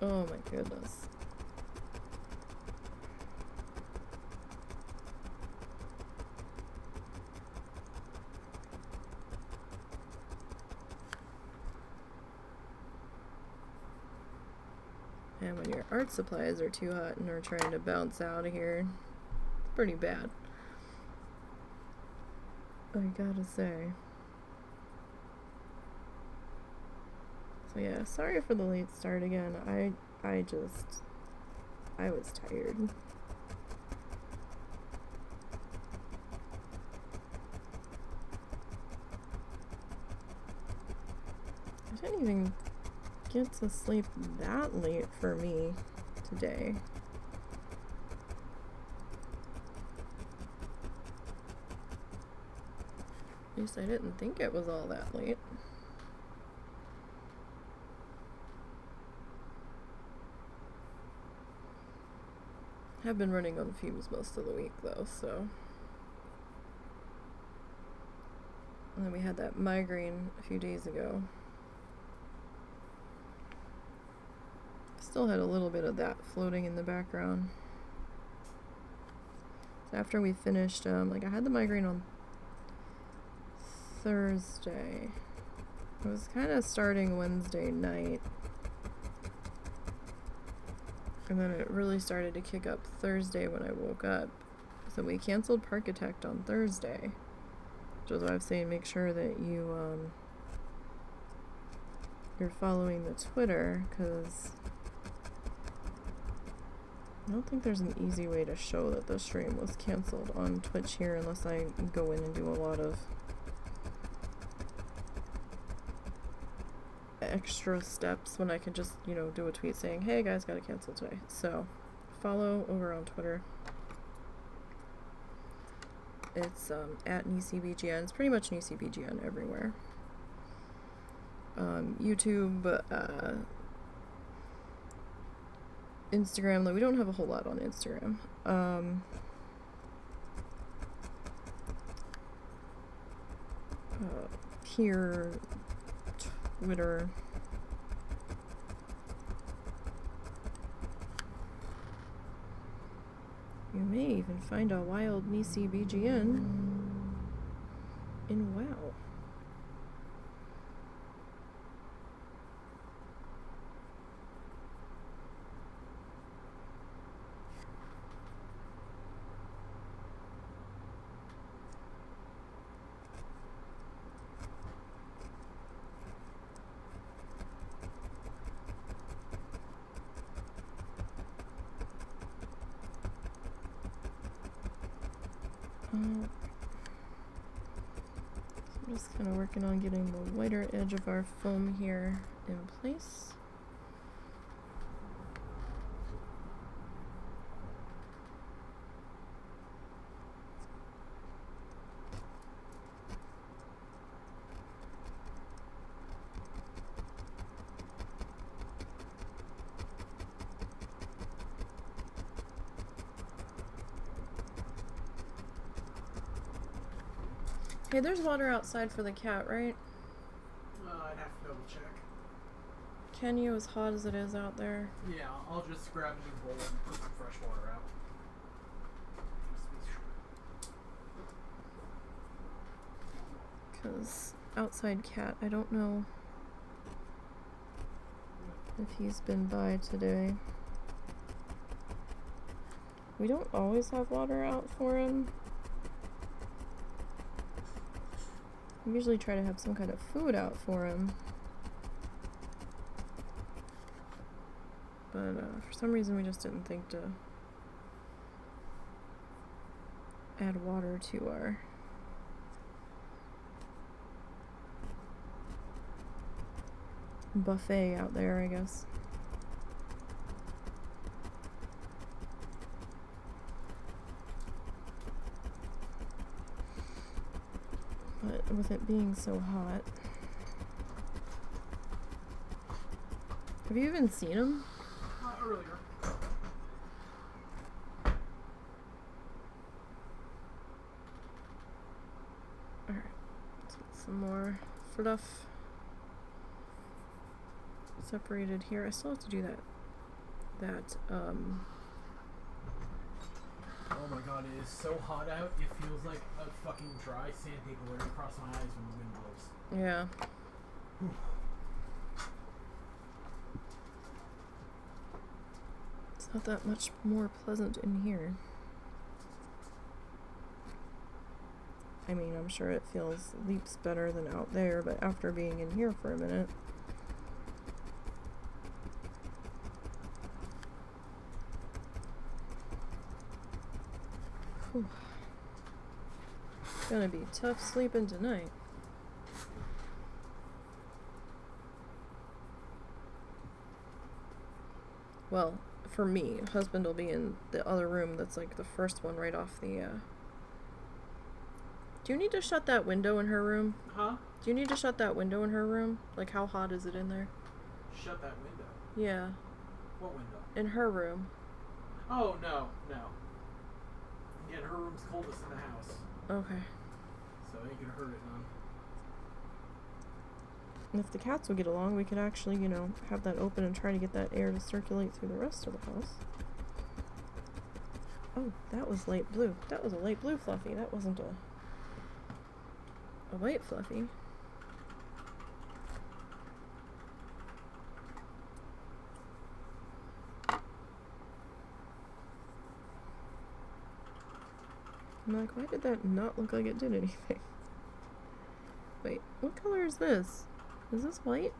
Oh my goodness. And when your art supplies are too hot and are trying to bounce out of here, it's pretty bad. I gotta say. So yeah, sorry for the late start again. I was tired. Can't even get to sleep that late for me today. At least I didn't think it was all that late. I've been running on fumes most of the week though, so. And then we had that migraine a few days ago. Still had a little bit of that floating in the background. So after we finished, like I had the migraine on Thursday. It was kind of starting Wednesday night. And then it really started to kick up Thursday when I woke up. So we canceled Precut on Thursday. Which is why I'm saying make sure that you're following the Twitter, because I don't think there's an easy way to show that the stream was canceled on Twitch here unless I go in and do a lot of extra steps when I can just, do a tweet saying, hey guys, gotta cancel today. So follow over on Twitter. It's at NiseyBGN. It's pretty much NiseyBGN everywhere. YouTube, Instagram, though we don't have a whole lot on Instagram. Here, Twitter. You may even find a wild NiseyBGN in WoW. I'm just kind of working on getting the whiter edge of our foam here in place. Hey, there's water outside for the cat, right? I'd have to double check. Can you, as hot as it is out there? Yeah, I'll just grab a new bowl and put some fresh water out. Because outside cat, I don't know if he's been by today. We don't always have water out for him. I usually try to have some kind of food out for him. But for some reason we just didn't think to add water to our buffet out there, I guess. But with it being so hot. Have you even seen him? Earlier. Alright, let's get some more fluff separated here. I still have to do that Oh my god, it is so hot out, it feels like a fucking dry sandpaper right across my eyes when the wind blows. yeah. Whew. It's not that much more pleasant in here. I mean, I'm sure it feels leaps better than out there, but after being in here for a minute. Whew. It's gonna be tough sleeping tonight. Well, for me, husband will be in the other room that's like the first one right off the, Do you need to shut that window in her room? Huh? Do you need to shut that window in her room? Like, how hot is it in there? Shut that window. Yeah. What window? In her room. Oh, no. Again, her room's coldest in the house. Okay. So ain't gonna hurt it none. And if the cats will get along, we could actually, you know, have that open and try to get that air to circulate through the rest of the house. Oh, that was light blue. That was a light blue fluffy. That wasn't a white fluffy. I'm like, why did that not look like it did anything? Wait, what color is this? Is this white?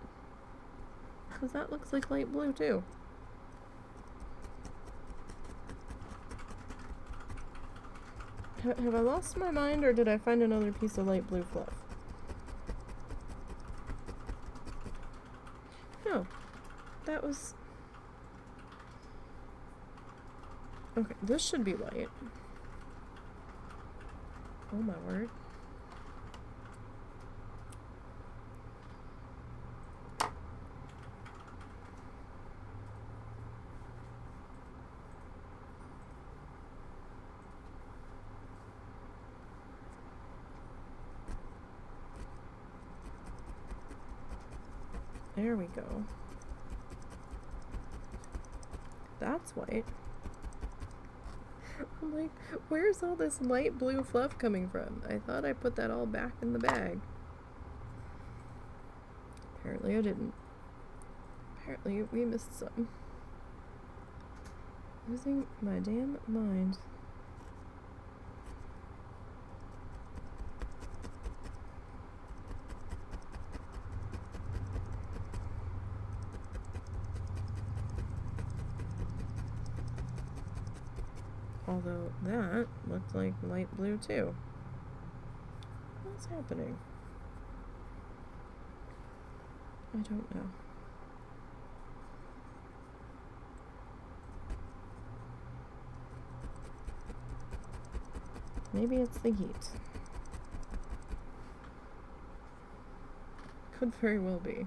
Because that looks like light blue too. Have I lost my mind, or did I find another piece of light blue fluff? No. That was... Okay, this should be white. Oh my word. There we go. That's white. I'm like, where's all this light blue fluff coming from? I thought I put that all back in the bag. Apparently I didn't. Apparently we missed some. Losing my damn mind. Although that looked like light blue too. What's happening? I don't know. Maybe it's the heat. Could very well be.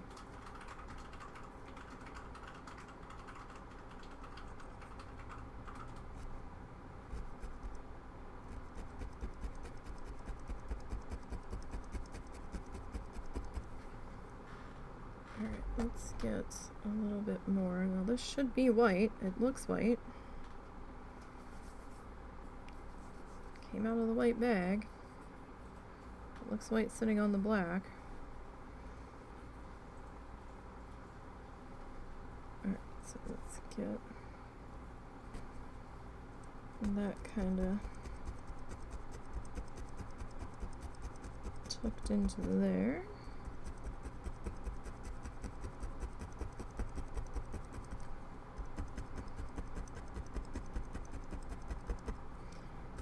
Alright, let's get a little bit more. Now this should be white. It looks white. Came out of the white bag. It looks white sitting on the black. Alright, so let's get that kind of tucked into there.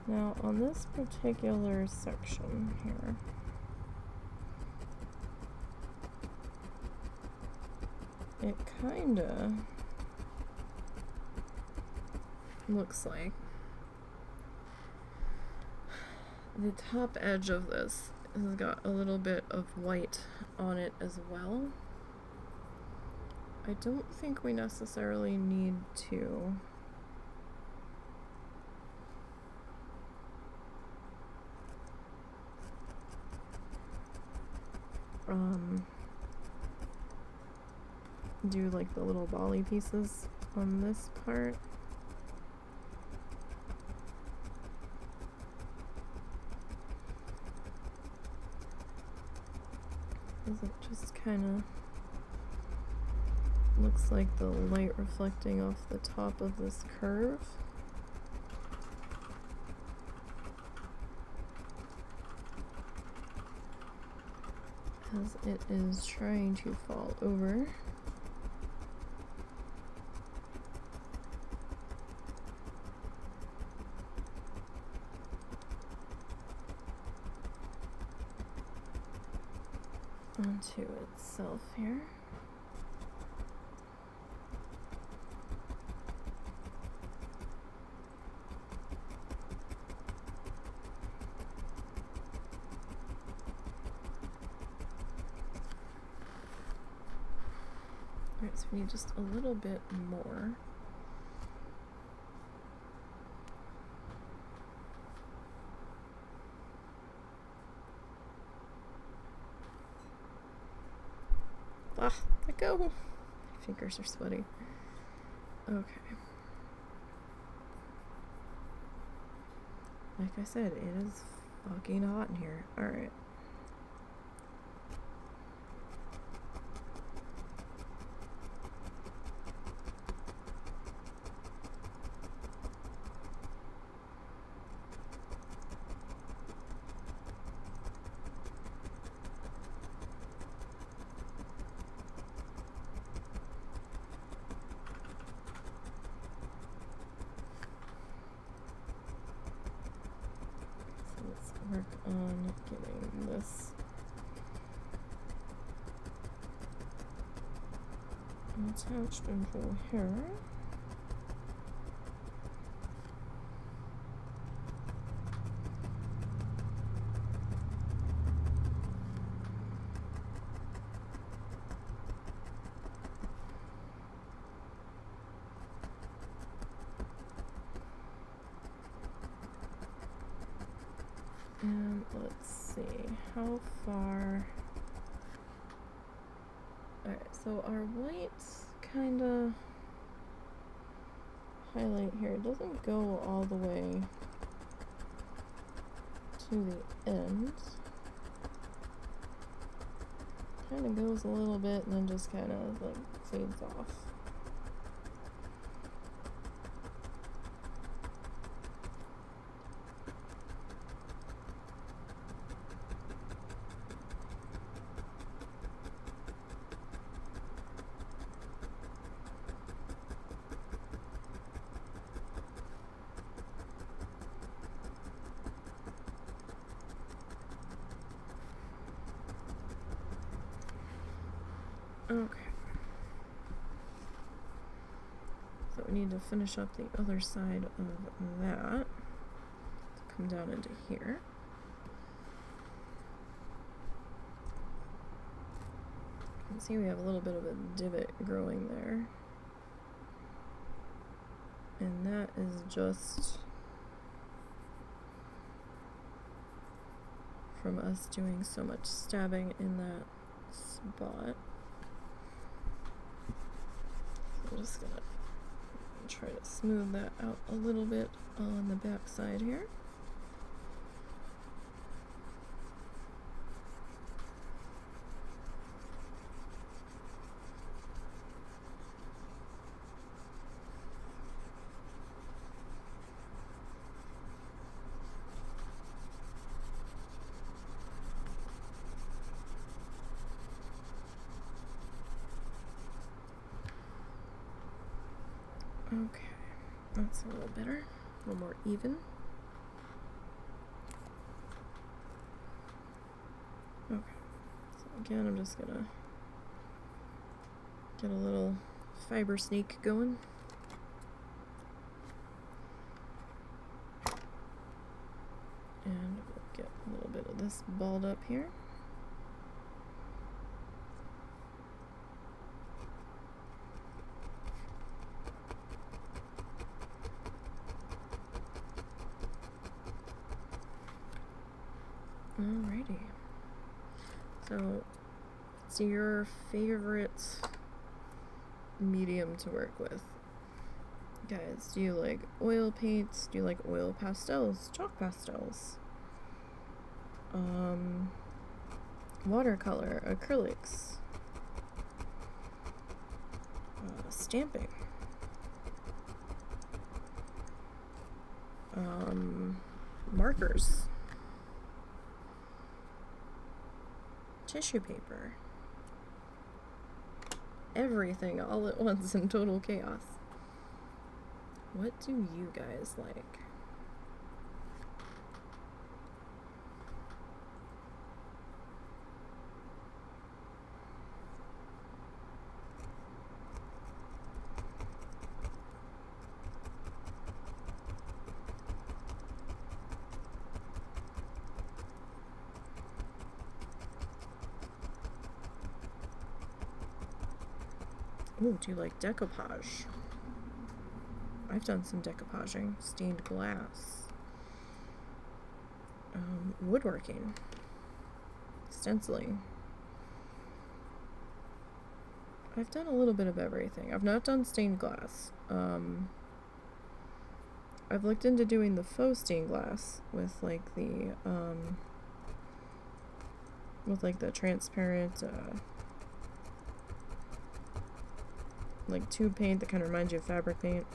Now, on this particular section here, it kinda looks like the top edge of this has got a little bit of white on it as well. I don't think we necessarily need to do like the little volley pieces on this part. Because it just kind of looks like the light reflecting off the top of this curve. As it is trying to fall over. Onto itself here. Alright, so we need just a little bit more. Ah, let go! My fingers are sweaty. Okay. Like I said, it is fucking hot in here. Alright. Work on getting this attached into here. And let's see, how far... Alright, so our white kind of highlight here, it doesn't go all the way to the end. Kind of goes a little bit and then just kind of like fades off. Okay. So we need to finish up the other side of that. Come down into here. You can see we have a little bit of a divot growing there. And that is just from us doing so much stabbing in that spot. I'm just gonna try to smooth that out a little bit on the back side here. Okay, that's a little better, a little more even. Okay, so again, I'm just gonna get a little fiber snake going. And we'll get a little bit of this balled up here. Alrighty. So, what's your favorite medium to work with? Guys, do you like oil paints? Do you like oil pastels? Chalk pastels? Watercolor, acrylics, stamping, markers, tissue paper, everything all at once in total chaos. What do you guys like? Ooh, do you like decoupage? I've done some decoupaging. Stained glass. Woodworking. Stenciling. I've done a little bit of everything. I've not done stained glass. I've looked into doing the faux stained glass with like the transparent like tube paint that kind of reminds you of fabric paint.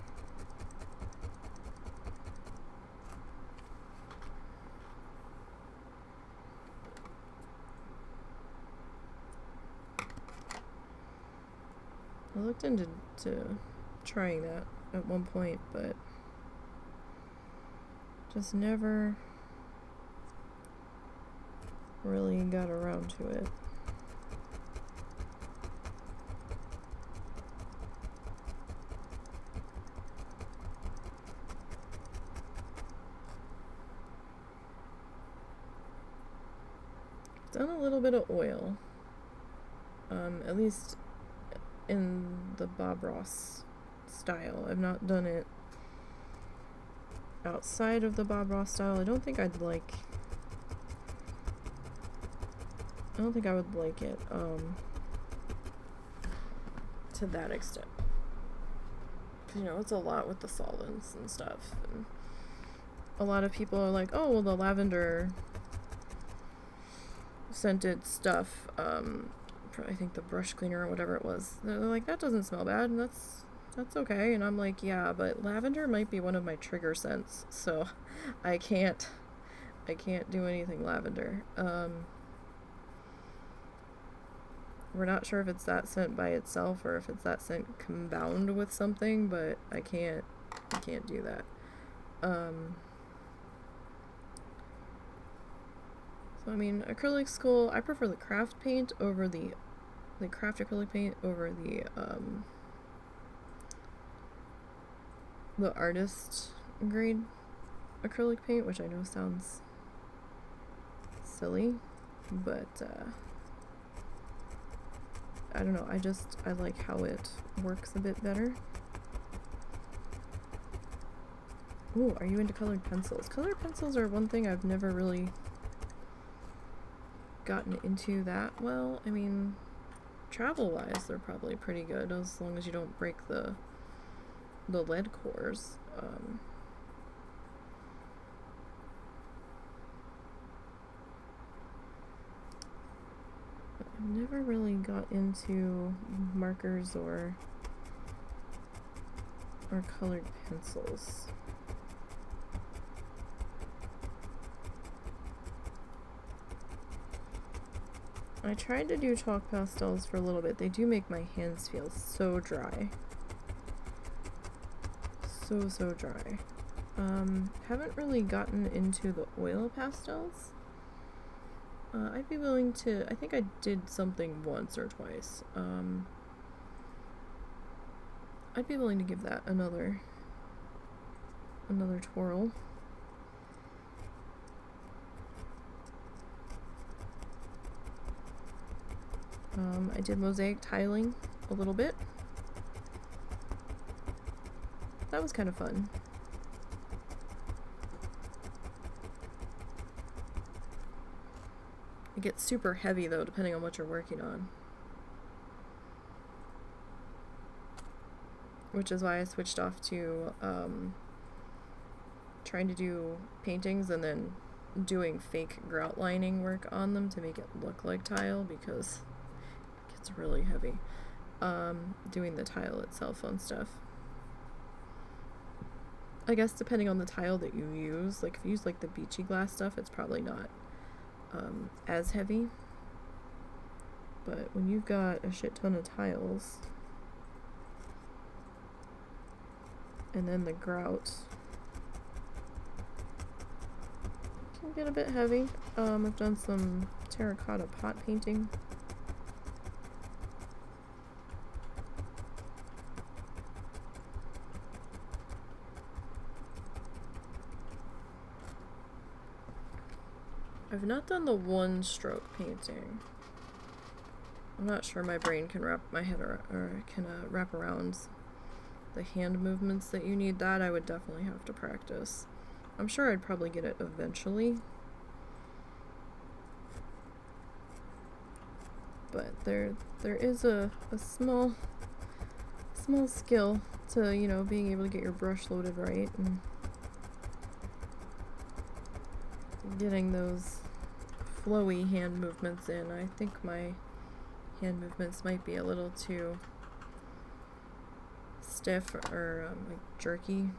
I looked into trying that at one point, but just never really got around to it. Done a little bit of oil, at least in the Bob Ross style. I've not done it outside of the Bob Ross style. I don't think I would like it to that extent. You know, it's a lot with the solvents and stuff, and a lot of people are like, oh well, the lavender scented stuff, I think the brush cleaner or whatever it was, they're like, that doesn't smell bad, and that's okay. And I'm like, yeah, but lavender might be one of my trigger scents, so I can't do anything lavender. We're not sure if it's that scent by itself or if it's that scent combined with something, but I can't do that. So I mean, acrylic's cool. I prefer the craft paint over the craft acrylic paint over the artist grade acrylic paint, which I know sounds silly, but I don't know, I like how it works a bit better. Ooh, are you into colored pencils? Colored pencils are one thing I've never really gotten into that well. I mean, travel-wise, they're probably pretty good as long as you don't break the lead cores. I've never really got into markers or colored pencils. I tried to do chalk pastels for a little bit. They do make my hands feel so dry. So dry. Haven't really gotten into the oil pastels. I'd be willing to, I think I did something once or twice. I'd be willing to give that another twirl. I did mosaic tiling a little bit. That was kind of fun. It gets super heavy though, depending on what you're working on. Which is why I switched off to trying to do paintings and then doing fake grout lining work on them to make it look like tile, because it gets really heavy doing the tile itself on stuff. I guess depending on the tile that you use, like if you use like the beachy glass stuff, it's probably not as heavy. But when you've got a shit ton of tiles and then the grout, it can get a bit heavy. I've done some terracotta pot painting. I've not done the one stroke painting. I'm not sure my brain can wrap my head wrap around the hand movements that you need. That I would definitely have to practice. I'm sure I'd probably get it eventually. But there is a small skill to, you know, being able to get your brush loaded right and getting those flowy hand movements in. I think my hand movements might be a little too stiff or like jerky,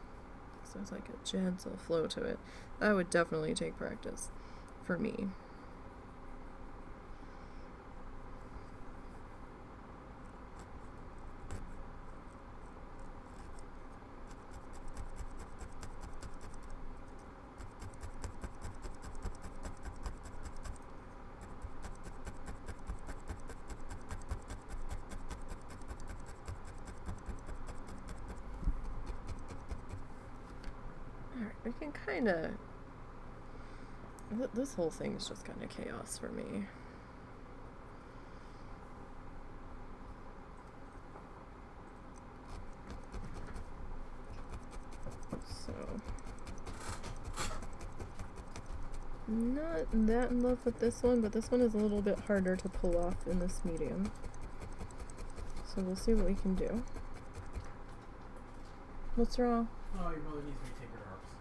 so it's like a gentle flow to it. That would definitely take practice for me. We can kind of... This whole thing is just kind of chaos for me. So... Not that in love with this one, but this one is a little bit harder to pull off in this medium. So we'll see what we can do. What's wrong? Oh, your mother needs me to take her to Harps.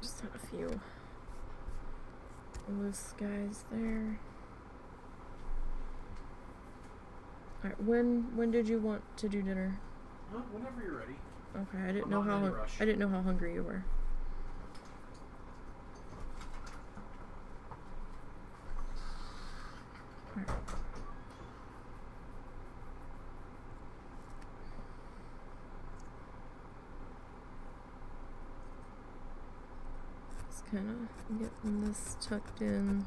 Just had a few loose guys there. Alright, when did you want to do dinner? Whenever you're ready. Okay, I didn't know how hungry you were. Alright. Just kind of getting this tucked in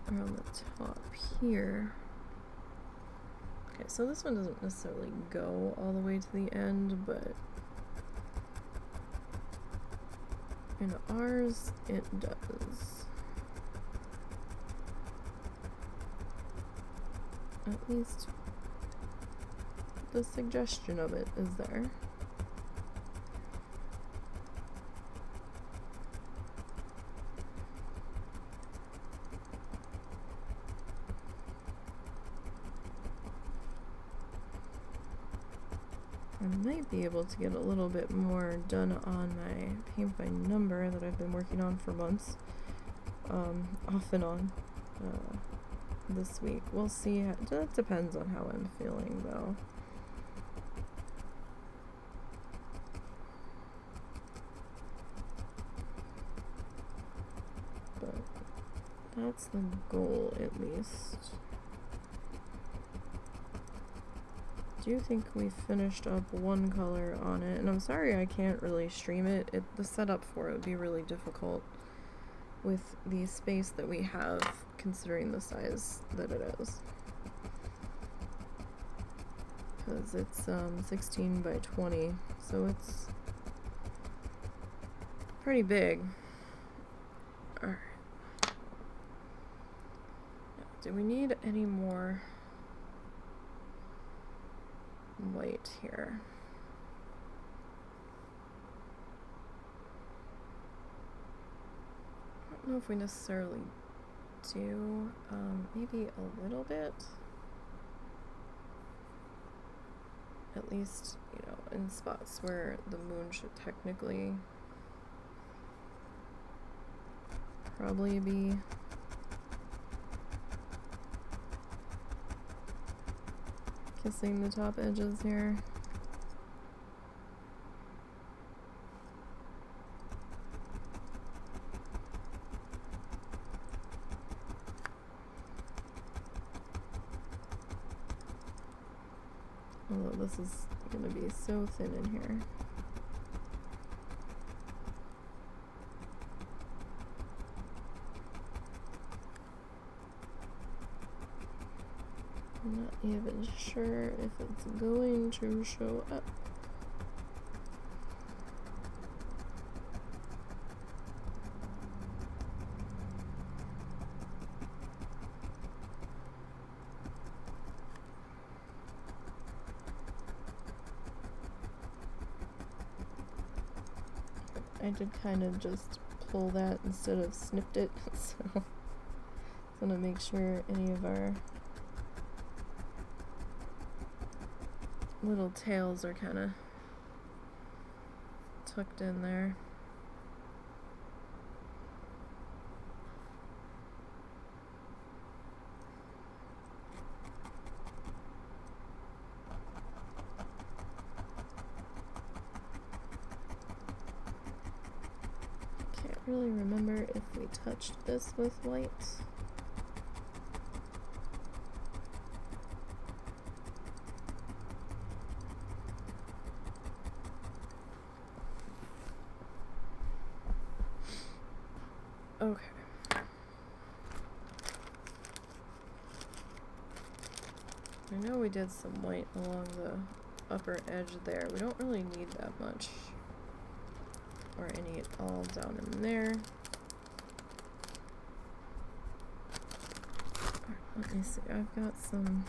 around the top here. Okay, so this one doesn't necessarily go all the way to the end, but in ours it does. At least the suggestion of it is there. I might be able to get a little bit more done on my paint by number that I've been working on for months, off and on, this week. We'll see. That depends on how I'm feeling, though. But that's the goal, at least. I do think we finished up one color on it, and I'm sorry I can't really stream it. The setup for it would be really difficult with the space that we have, considering the size that it is. Because it's 16 by 20, so it's pretty big. Alright. Do we need any more white here? I don't know if we necessarily do. Maybe a little bit. At least, you know, in spots where the moon should technically probably be kissing the top edges here. Although this is going to be so thin in here. I'm not even sure if it's going to show up. I did kind of just pull that instead of snipped it, so I want to make sure any of our little tails are kind of tucked in there. Can't really remember if we touched this with white. Okay. I know we did some white along the upper edge there. We don't really need that much. Or any at all down in there. Let me see. I've got some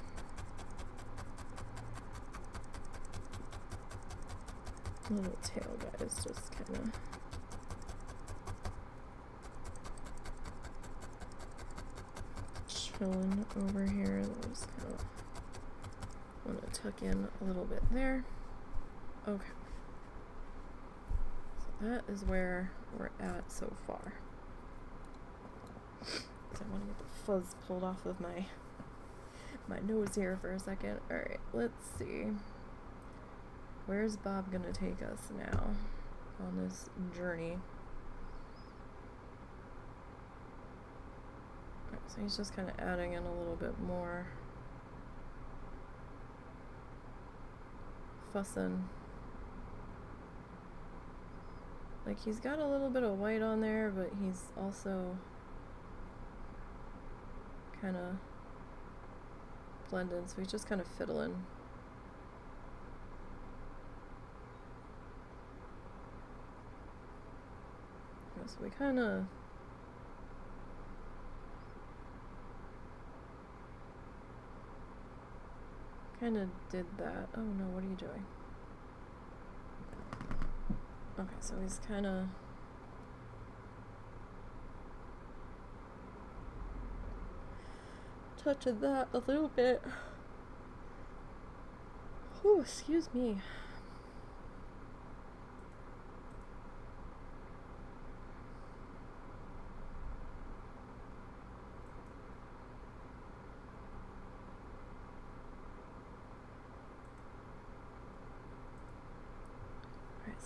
little tail guys just kind of chilling over here. I just kind of want to tuck in a little bit there. Okay. So that is where we're at so far. So I want to get the fuzz pulled off of my nose here for a second. Alright, let's see. Where's Bob gonna take us now on this journey? So he's just kind of adding in a little bit more fussing. Like, he's got a little bit of white on there, but he's also kind of blending, so he's just kind of fiddling. So we kind of did that. Oh no, what are you doing? Okay, so he's kind of touching that a little bit. Oh, excuse me.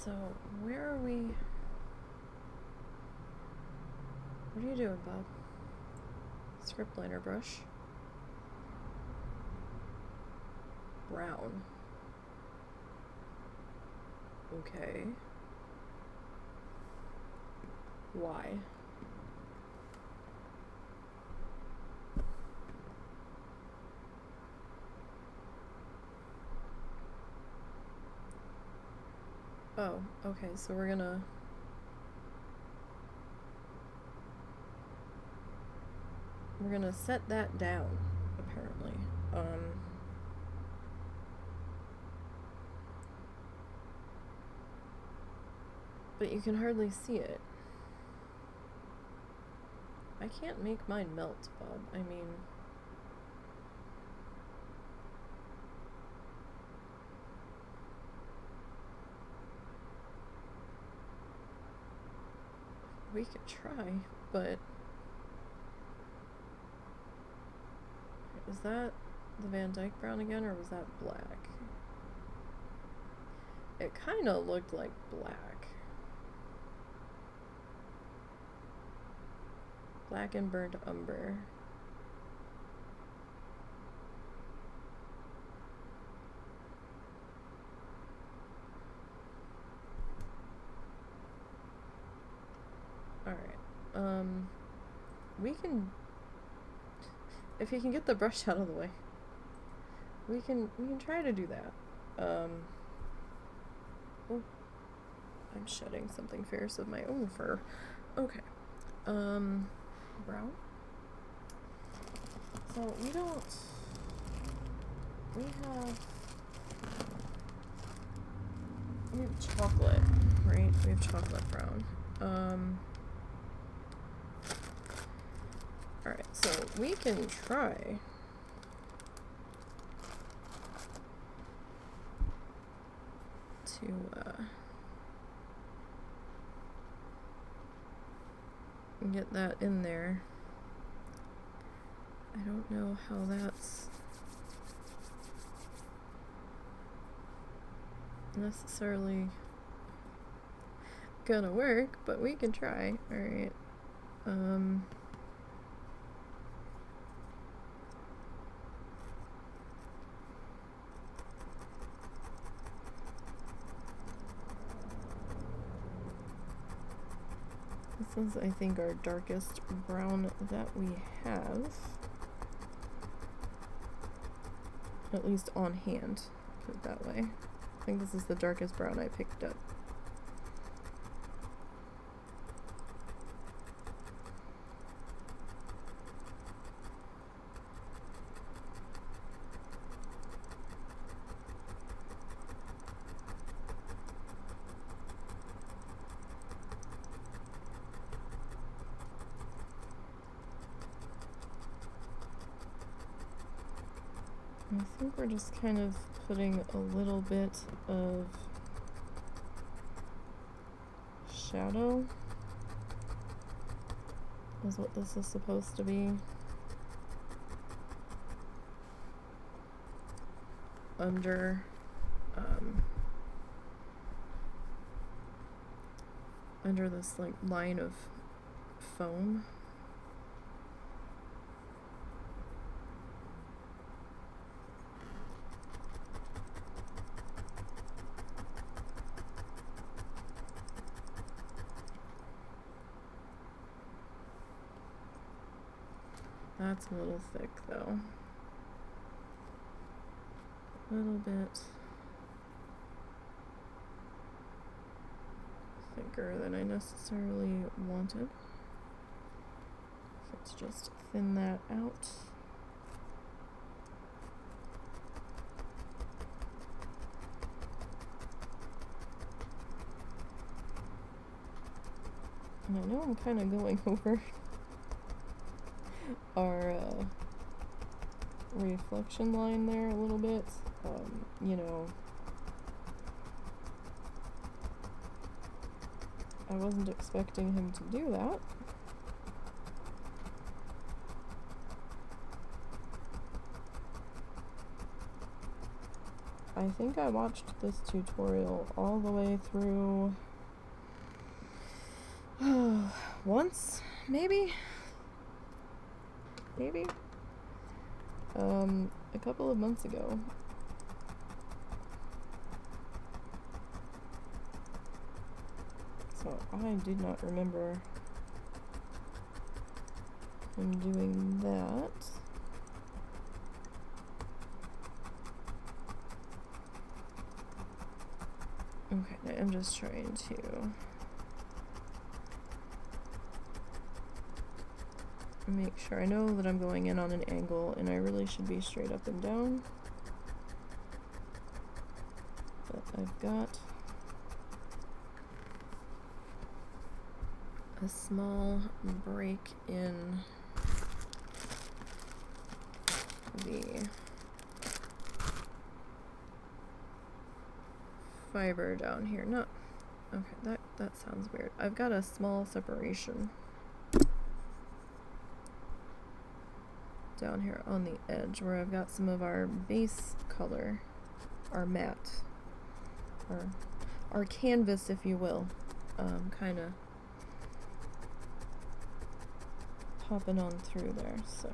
So, where are we? What are you doing, Bob? Script liner brush. Brown. Okay. Why? Oh, okay, so we're gonna set that down, apparently. But you can hardly see it. I can't make mine melt, Bob. I mean, we could try, but was that the Van Dyke brown again, or was that black? It kind of looked like black. Black and burnt umber. Alright, we can, if you can get the brush out of the way. we can try to do that. Oh, I'm shedding something fierce of my own fur. Okay. Brown. So we have chocolate, right? We have chocolate brown. Alright, so we can try to get that in there. I don't know how that's necessarily gonna work, but we can try. Alright. This is, I think, our darkest brown that we have. At least on hand, put it that way. I think this is the darkest brown I picked up. I think we're just kind of putting a little bit of shadow is what this is supposed to be. Under this like line of foam. That's a little thick, though. A little bit thicker than I necessarily wanted. Let's just thin that out. And I know I'm kind of going over our reflection line there a little bit. You know, I wasn't expecting him to do that. I think I watched this tutorial all the way through once, maybe, a couple of months ago. So I did not remember him doing that. Okay, I'm just trying to make sure. I know that I'm going in on an angle and I really should be straight up and down. But I've got a small break in the fiber down here. Not okay, that sounds weird. I've got a small separation down here on the edge where I've got some of our base color, our matte, or our canvas, if you will, kind of popping on through there. So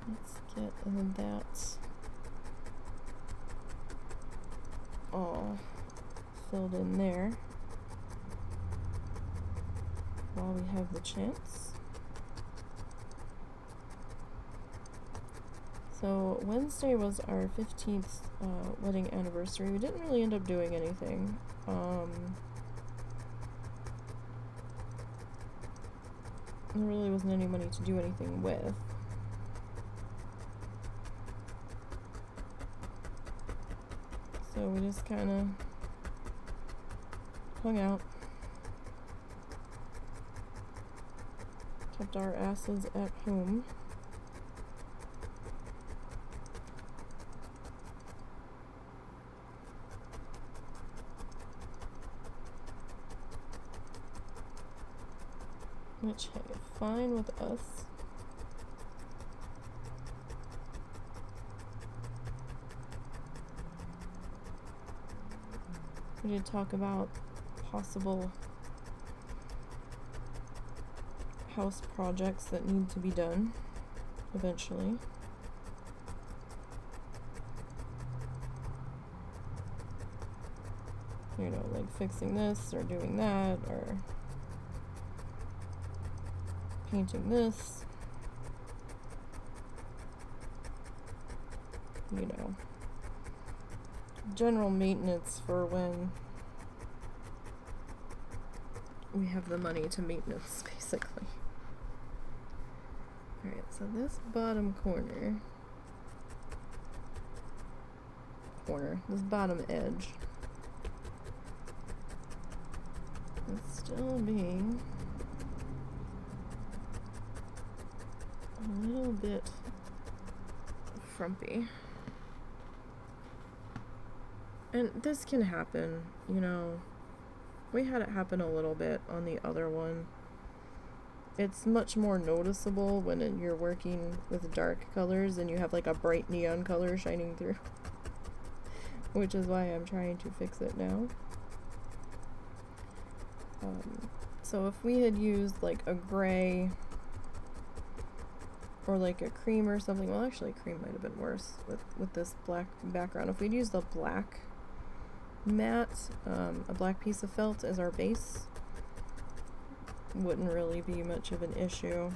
let's get that all filled in there while we have the chance. So Wednesday was our 15th wedding anniversary. We didn't really end up doing anything. There really wasn't any money to do anything with. So we just kind of hung out. Kept our asses at home. Which, hey, fine with us. We did talk about possible house projects that need to be done eventually. You know, like fixing this or doing that or painting this, you know, general maintenance for when we have the money to maintenance, basically. Alright, so this bottom this bottom edge is still being a little bit frumpy. And this can happen, you know. We had it happen a little bit on the other one. It's much more noticeable when you're working with dark colors and you have like a bright neon color shining through. Which is why I'm trying to fix it now. So if we had used like a gray or like a cream or something, well actually cream might have been worse with this black background. If we'd used a black matte, a black piece of felt as our base, wouldn't really be much of an issue.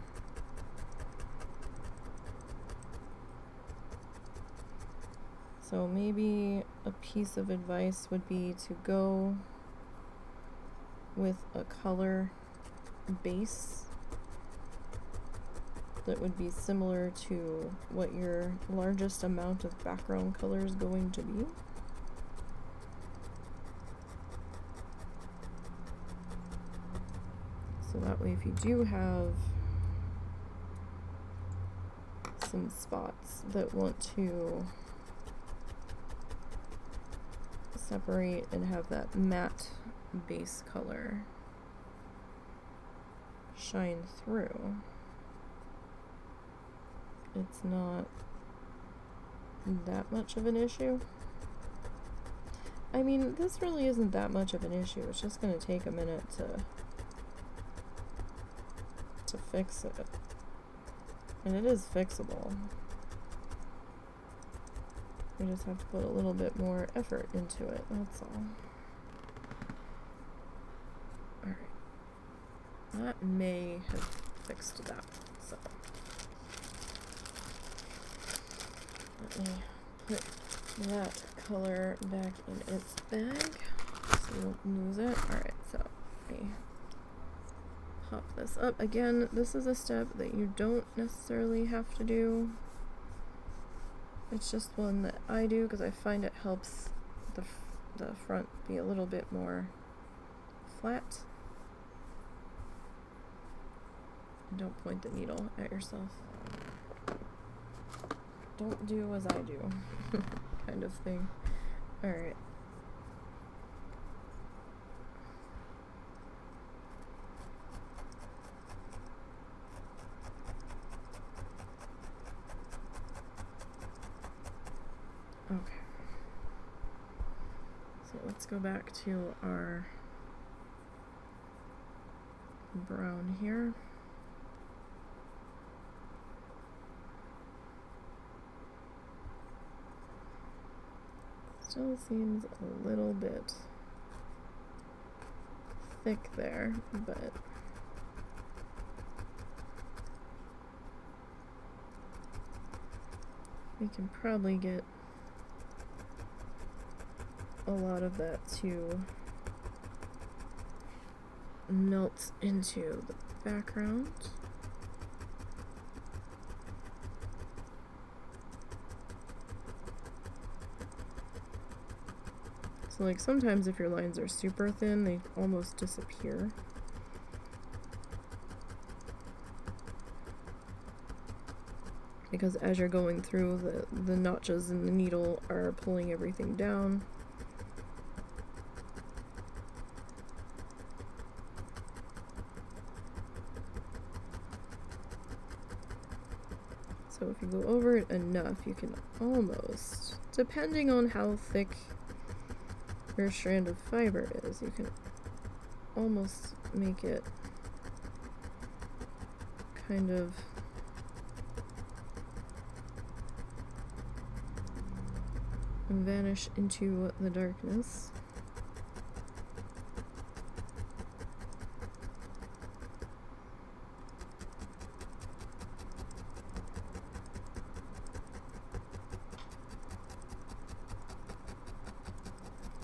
So maybe a piece of advice would be to go with a color base that would be similar to what your largest amount of background color is going to be. So that way if you do have some spots that want to separate and have that matte base color shine through, it's not that much of an issue. I mean, this really isn't that much of an issue. It's just going to take a minute to fix it. And it is fixable. We just have to put a little bit more effort into it, that's all. Alright. That may have fixed that, so. Let me put that color back in its bag so we don't lose it. Alright, so let me pop this up. Again, this is a step that you don't necessarily have to do. It's just one that I do because I find it helps the front be a little bit more flat. And don't point the needle at yourself. Don't do as I do, kind of thing. Alright. Okay. So let's go back to our brown here. Still seems a little bit thick there, but we can probably get a lot of that to melt into the background. So like sometimes if your lines are super thin, they almost disappear. Because as you're going through, the notches in the needle are pulling everything down. So if you go over it enough, you can almost, depending on how thick your strand of fiber is, you can almost make it kind of vanish into the darkness.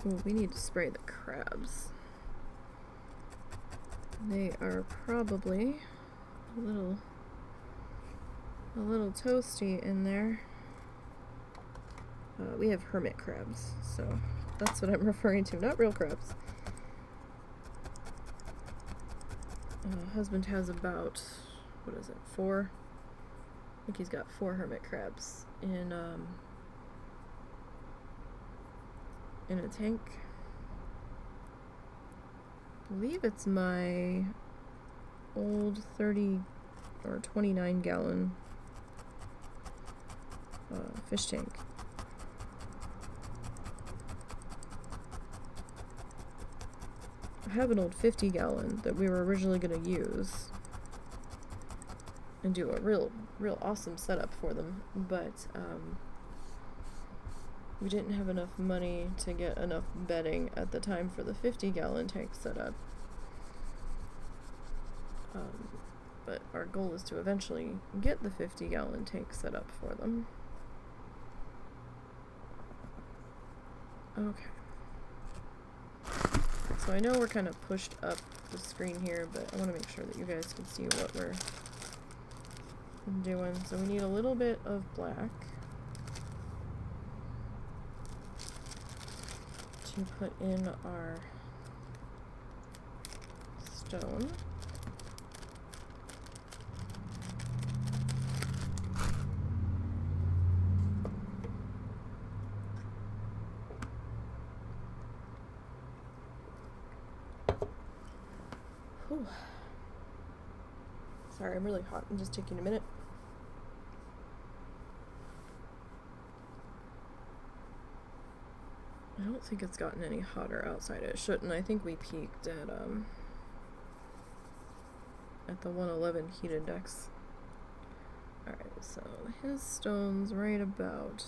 Ooh, we need to spray the crabs. They are probably a little toasty in there. We have hermit crabs, so that's what I'm referring to, not real crabs. Husband has about, what is it, 4? I think he's got 4 hermit crabs in a tank. I believe it's my old 30 or 29 gallon fish tank. I have an old 50 gallon that we were originally going to use and do a real awesome setup for them, but we didn't have enough money to get enough bedding at the time for the 50 gallon tank setup. But our goal is to eventually get the 50 gallon tank set up for them. Okay. So I know we're kind of pushed up the screen here, but I want to make sure that you guys can see what we're doing. So we need a little bit of black to put in our stone. Whew. Sorry, I'm really hot. I'm just taking a minute. I don't think it's gotten any hotter outside. It shouldn't. I think we peaked at the 111 heat index. Alright, so his stone's right about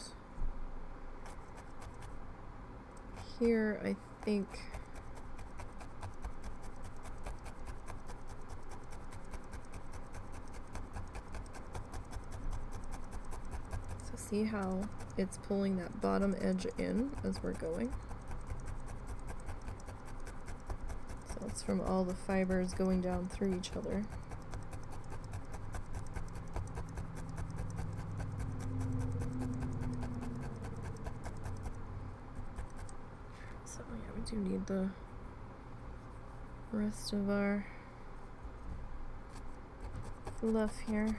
here, I think. So see how it's pulling that bottom edge in as we're going. So it's from all the fibers going down through each other. So yeah, we do need the rest of our fluff here.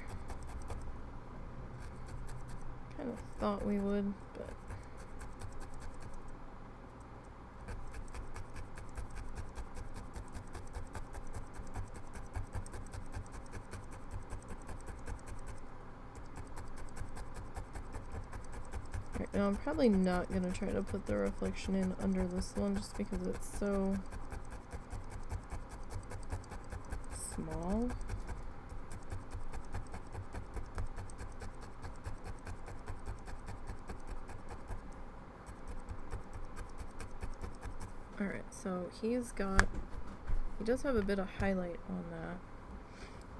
Kind of thought we would, but right now I'm probably not going to try to put the reflection in under this one just because it's so small. Alright, so he does have a bit of highlight on that.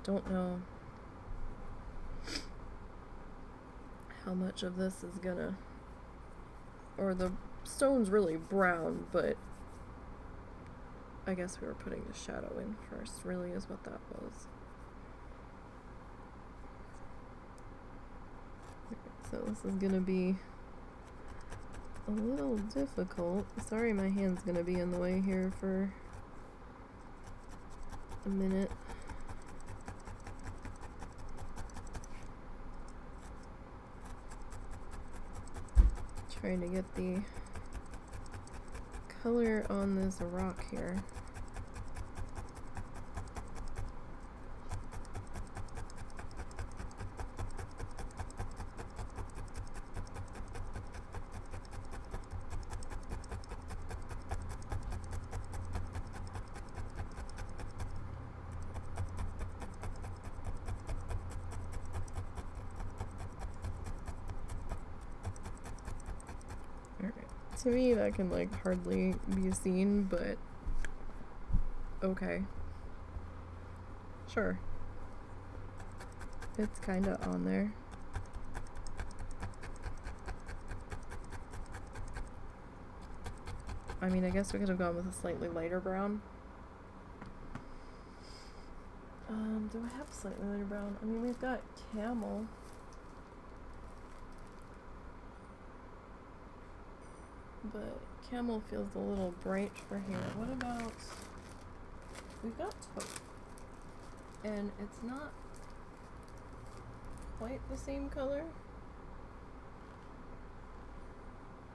Don't know how much of this is gonna, or the stone's really brown, but I guess we were putting the shadow in first, really, is what that was. So this is gonna be a little difficult. Sorry, my hand's gonna be in the way here for a minute. Trying to get the color on this rock here. To me, that can, like, hardly be seen, but okay. Sure. It's kinda on there. I mean, I guess we could have gone with a slightly lighter brown. Do I have a slightly lighter brown? I mean, we've got camel. But camel feels a little bright for here. What about, we've got taupe, and it's not quite the same color,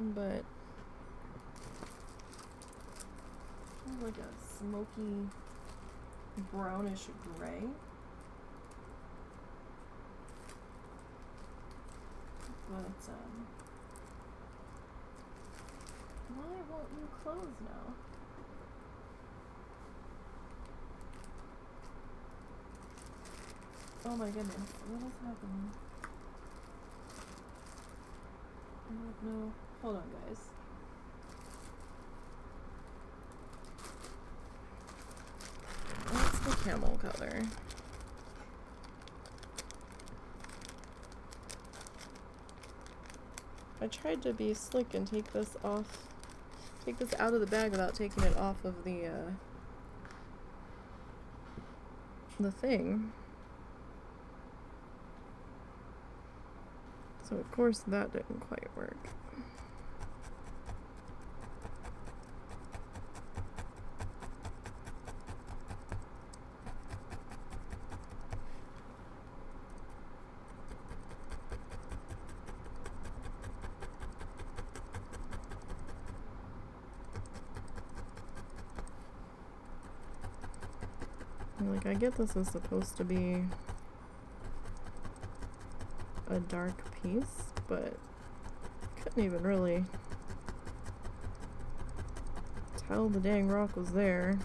but it's like a smoky brownish gray. But why won't you close now? Oh my goodness, what is happening? I don't know. Hold on, guys. What's the camel color? I tried to be slick and take this out of the bag without taking it off of the thing. So of course that didn't quite work. Like, I get this is supposed to be a dark piece, but couldn't even really tell the dang rock was there.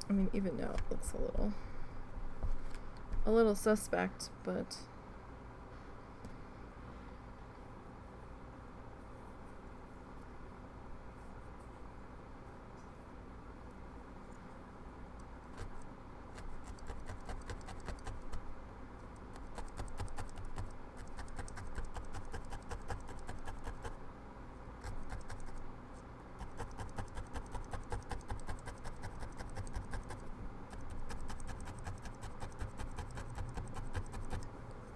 I mean, even now it looks a little suspect, but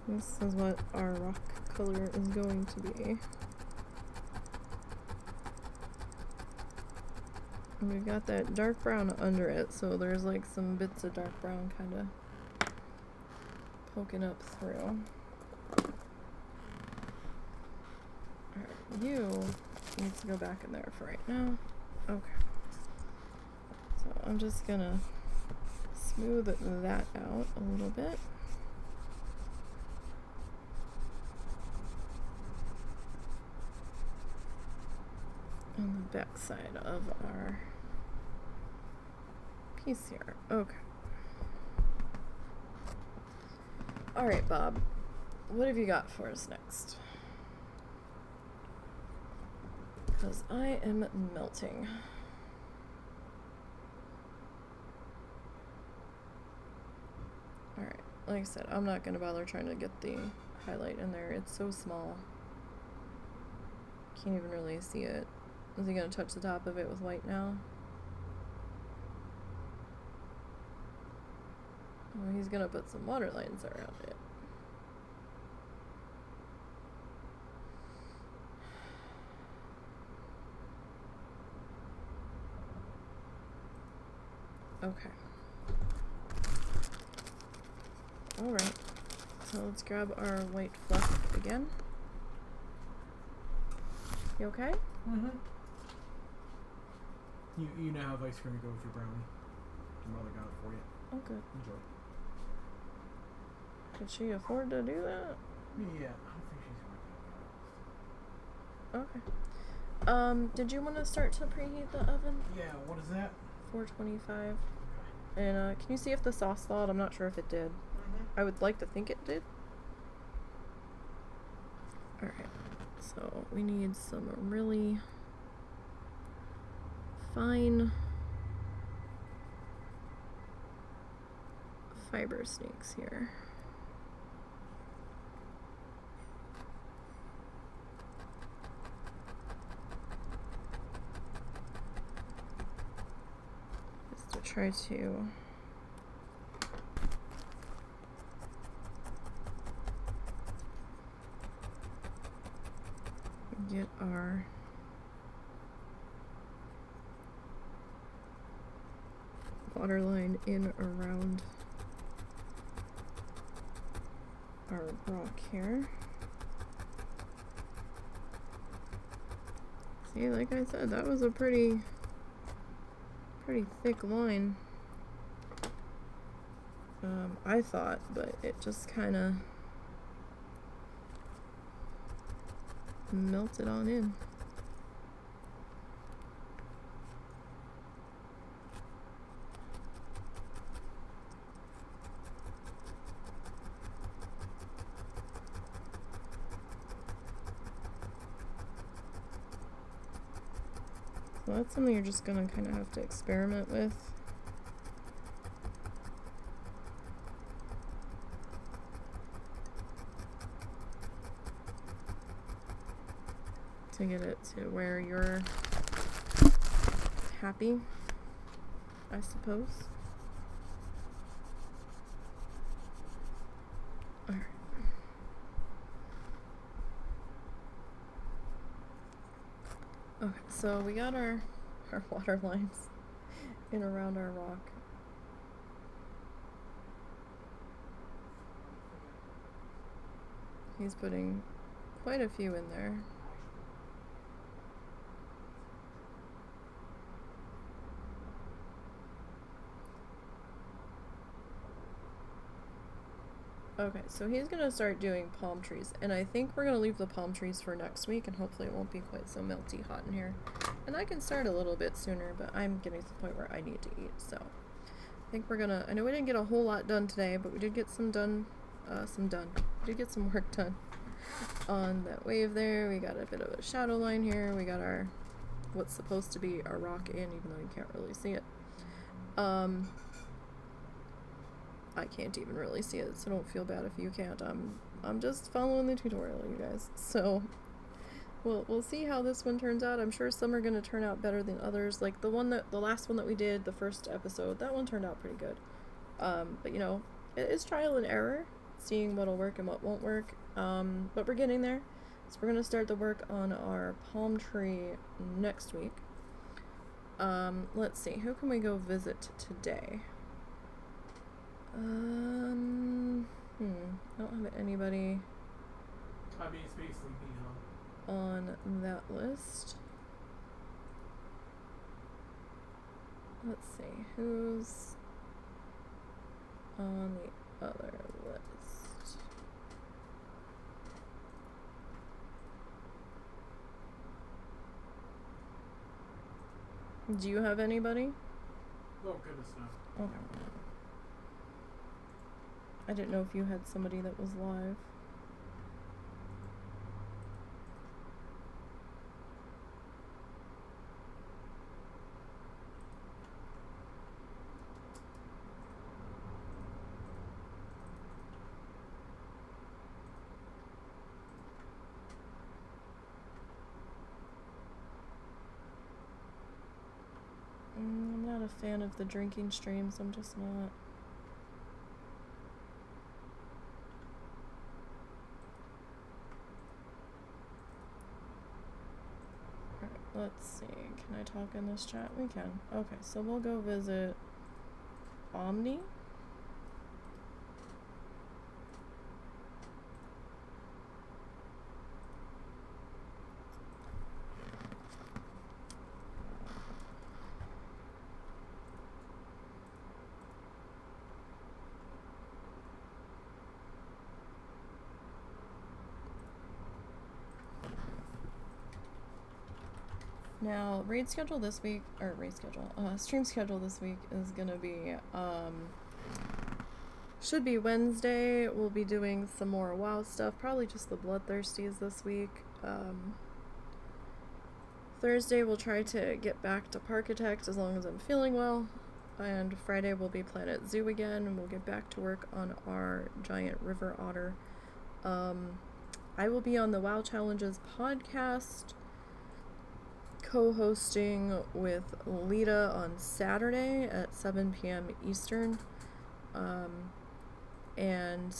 this is what our rock color is going to be. And we've got that dark brown under it, so there's like some bits of dark brown kind of poking up through. Alright, you need to go back in there for right now. Okay. So I'm just gonna smooth that out a little bit. on the back side of our piece here. Okay. Alright, Bob. What have you got for us next? Because I am melting. Alright, like I said, I'm not going to bother trying to get the highlight in there. It's so small. Can't even really see it. Is he going to touch the top of it with white now? Oh, he's going to put some water lines around it. Okay. Alright. So let's grab our white fluff again. You okay? Mm-hmm. You now have ice cream to go with your brownie. Your mother got it for you. Oh, good. Enjoy. Could she afford to do that? Yeah, I don't think she's going to. Okay. Did you want to start to preheat the oven? Yeah, what is that? 425. And, can you see if the sauce thawed? I'm not sure if it did. Mm-hmm. I would like to think it did. Alright. So, we need some really fine fiber snakes here. Just to try to get our water line in around our rock here. See, like I said, that was a pretty thick line. I thought, but it just kind of melted on in. So that's something you're just gonna kind of have to experiment with. To get it to where you're happy, I suppose. Alright. Okay, so we got our water lines in around our rock. He's putting quite a few in there. Okay, so he's gonna start doing palm trees, and I think we're gonna leave the palm trees for next week, and hopefully it won't be quite so melty hot in here. And I can start a little bit sooner, but I'm getting to the point where I need to eat, so I think we're gonna, I know we didn't get a whole lot done today, but we did get we did get some work done on that wave there. We got a bit of a shadow line here. We got our, what's supposed to be our rock in, even though you can't really see it. I can't even really see it, so don't feel bad if you can't. I'm just following the tutorial, you guys. So we'll see how this one turns out. I'm sure some are gonna turn out better than others. Like the last one that we did, the first episode, that one turned out pretty good. But you know, it is trial and error, seeing what'll work and what won't work. But we're getting there. So we're gonna start the work on our palm tree next week. Let's see, who can we go visit today? I don't have anybody on that list. Let's see, who's on the other list? Do you have anybody? Oh, goodness, no. Okay. I didn't know if you had somebody that was live. I'm not a fan of the drinking streams. I'm just not. Alright, let's see. Can I talk in this chat? We can. Okay, so we'll go visit Omni. Now, stream schedule this week is gonna be, should be Wednesday. We'll be doing some more WoW stuff, probably just the Bloodthirsties this week. Thursday we'll try to get back to Parkitect as long as I'm feeling well. And Friday we'll be Planet Zoo again, and we'll get back to work on our giant river otter. I will be on the WoW Challenges podcast, co-hosting with Lita on Saturday at 7 p.m. Eastern. And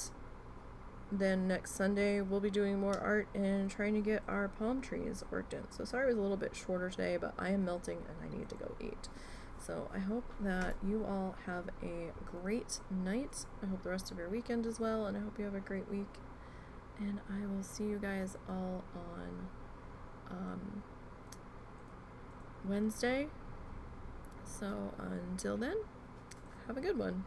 then next Sunday we'll be doing more art and trying to get our palm trees worked in. So sorry it was a little bit shorter today, but I am melting and I need to go eat. So I hope that you all have a great night. I hope the rest of your weekend as well, and I hope you have a great week. And I will see you guys all on Wednesday. So until then, have a good one.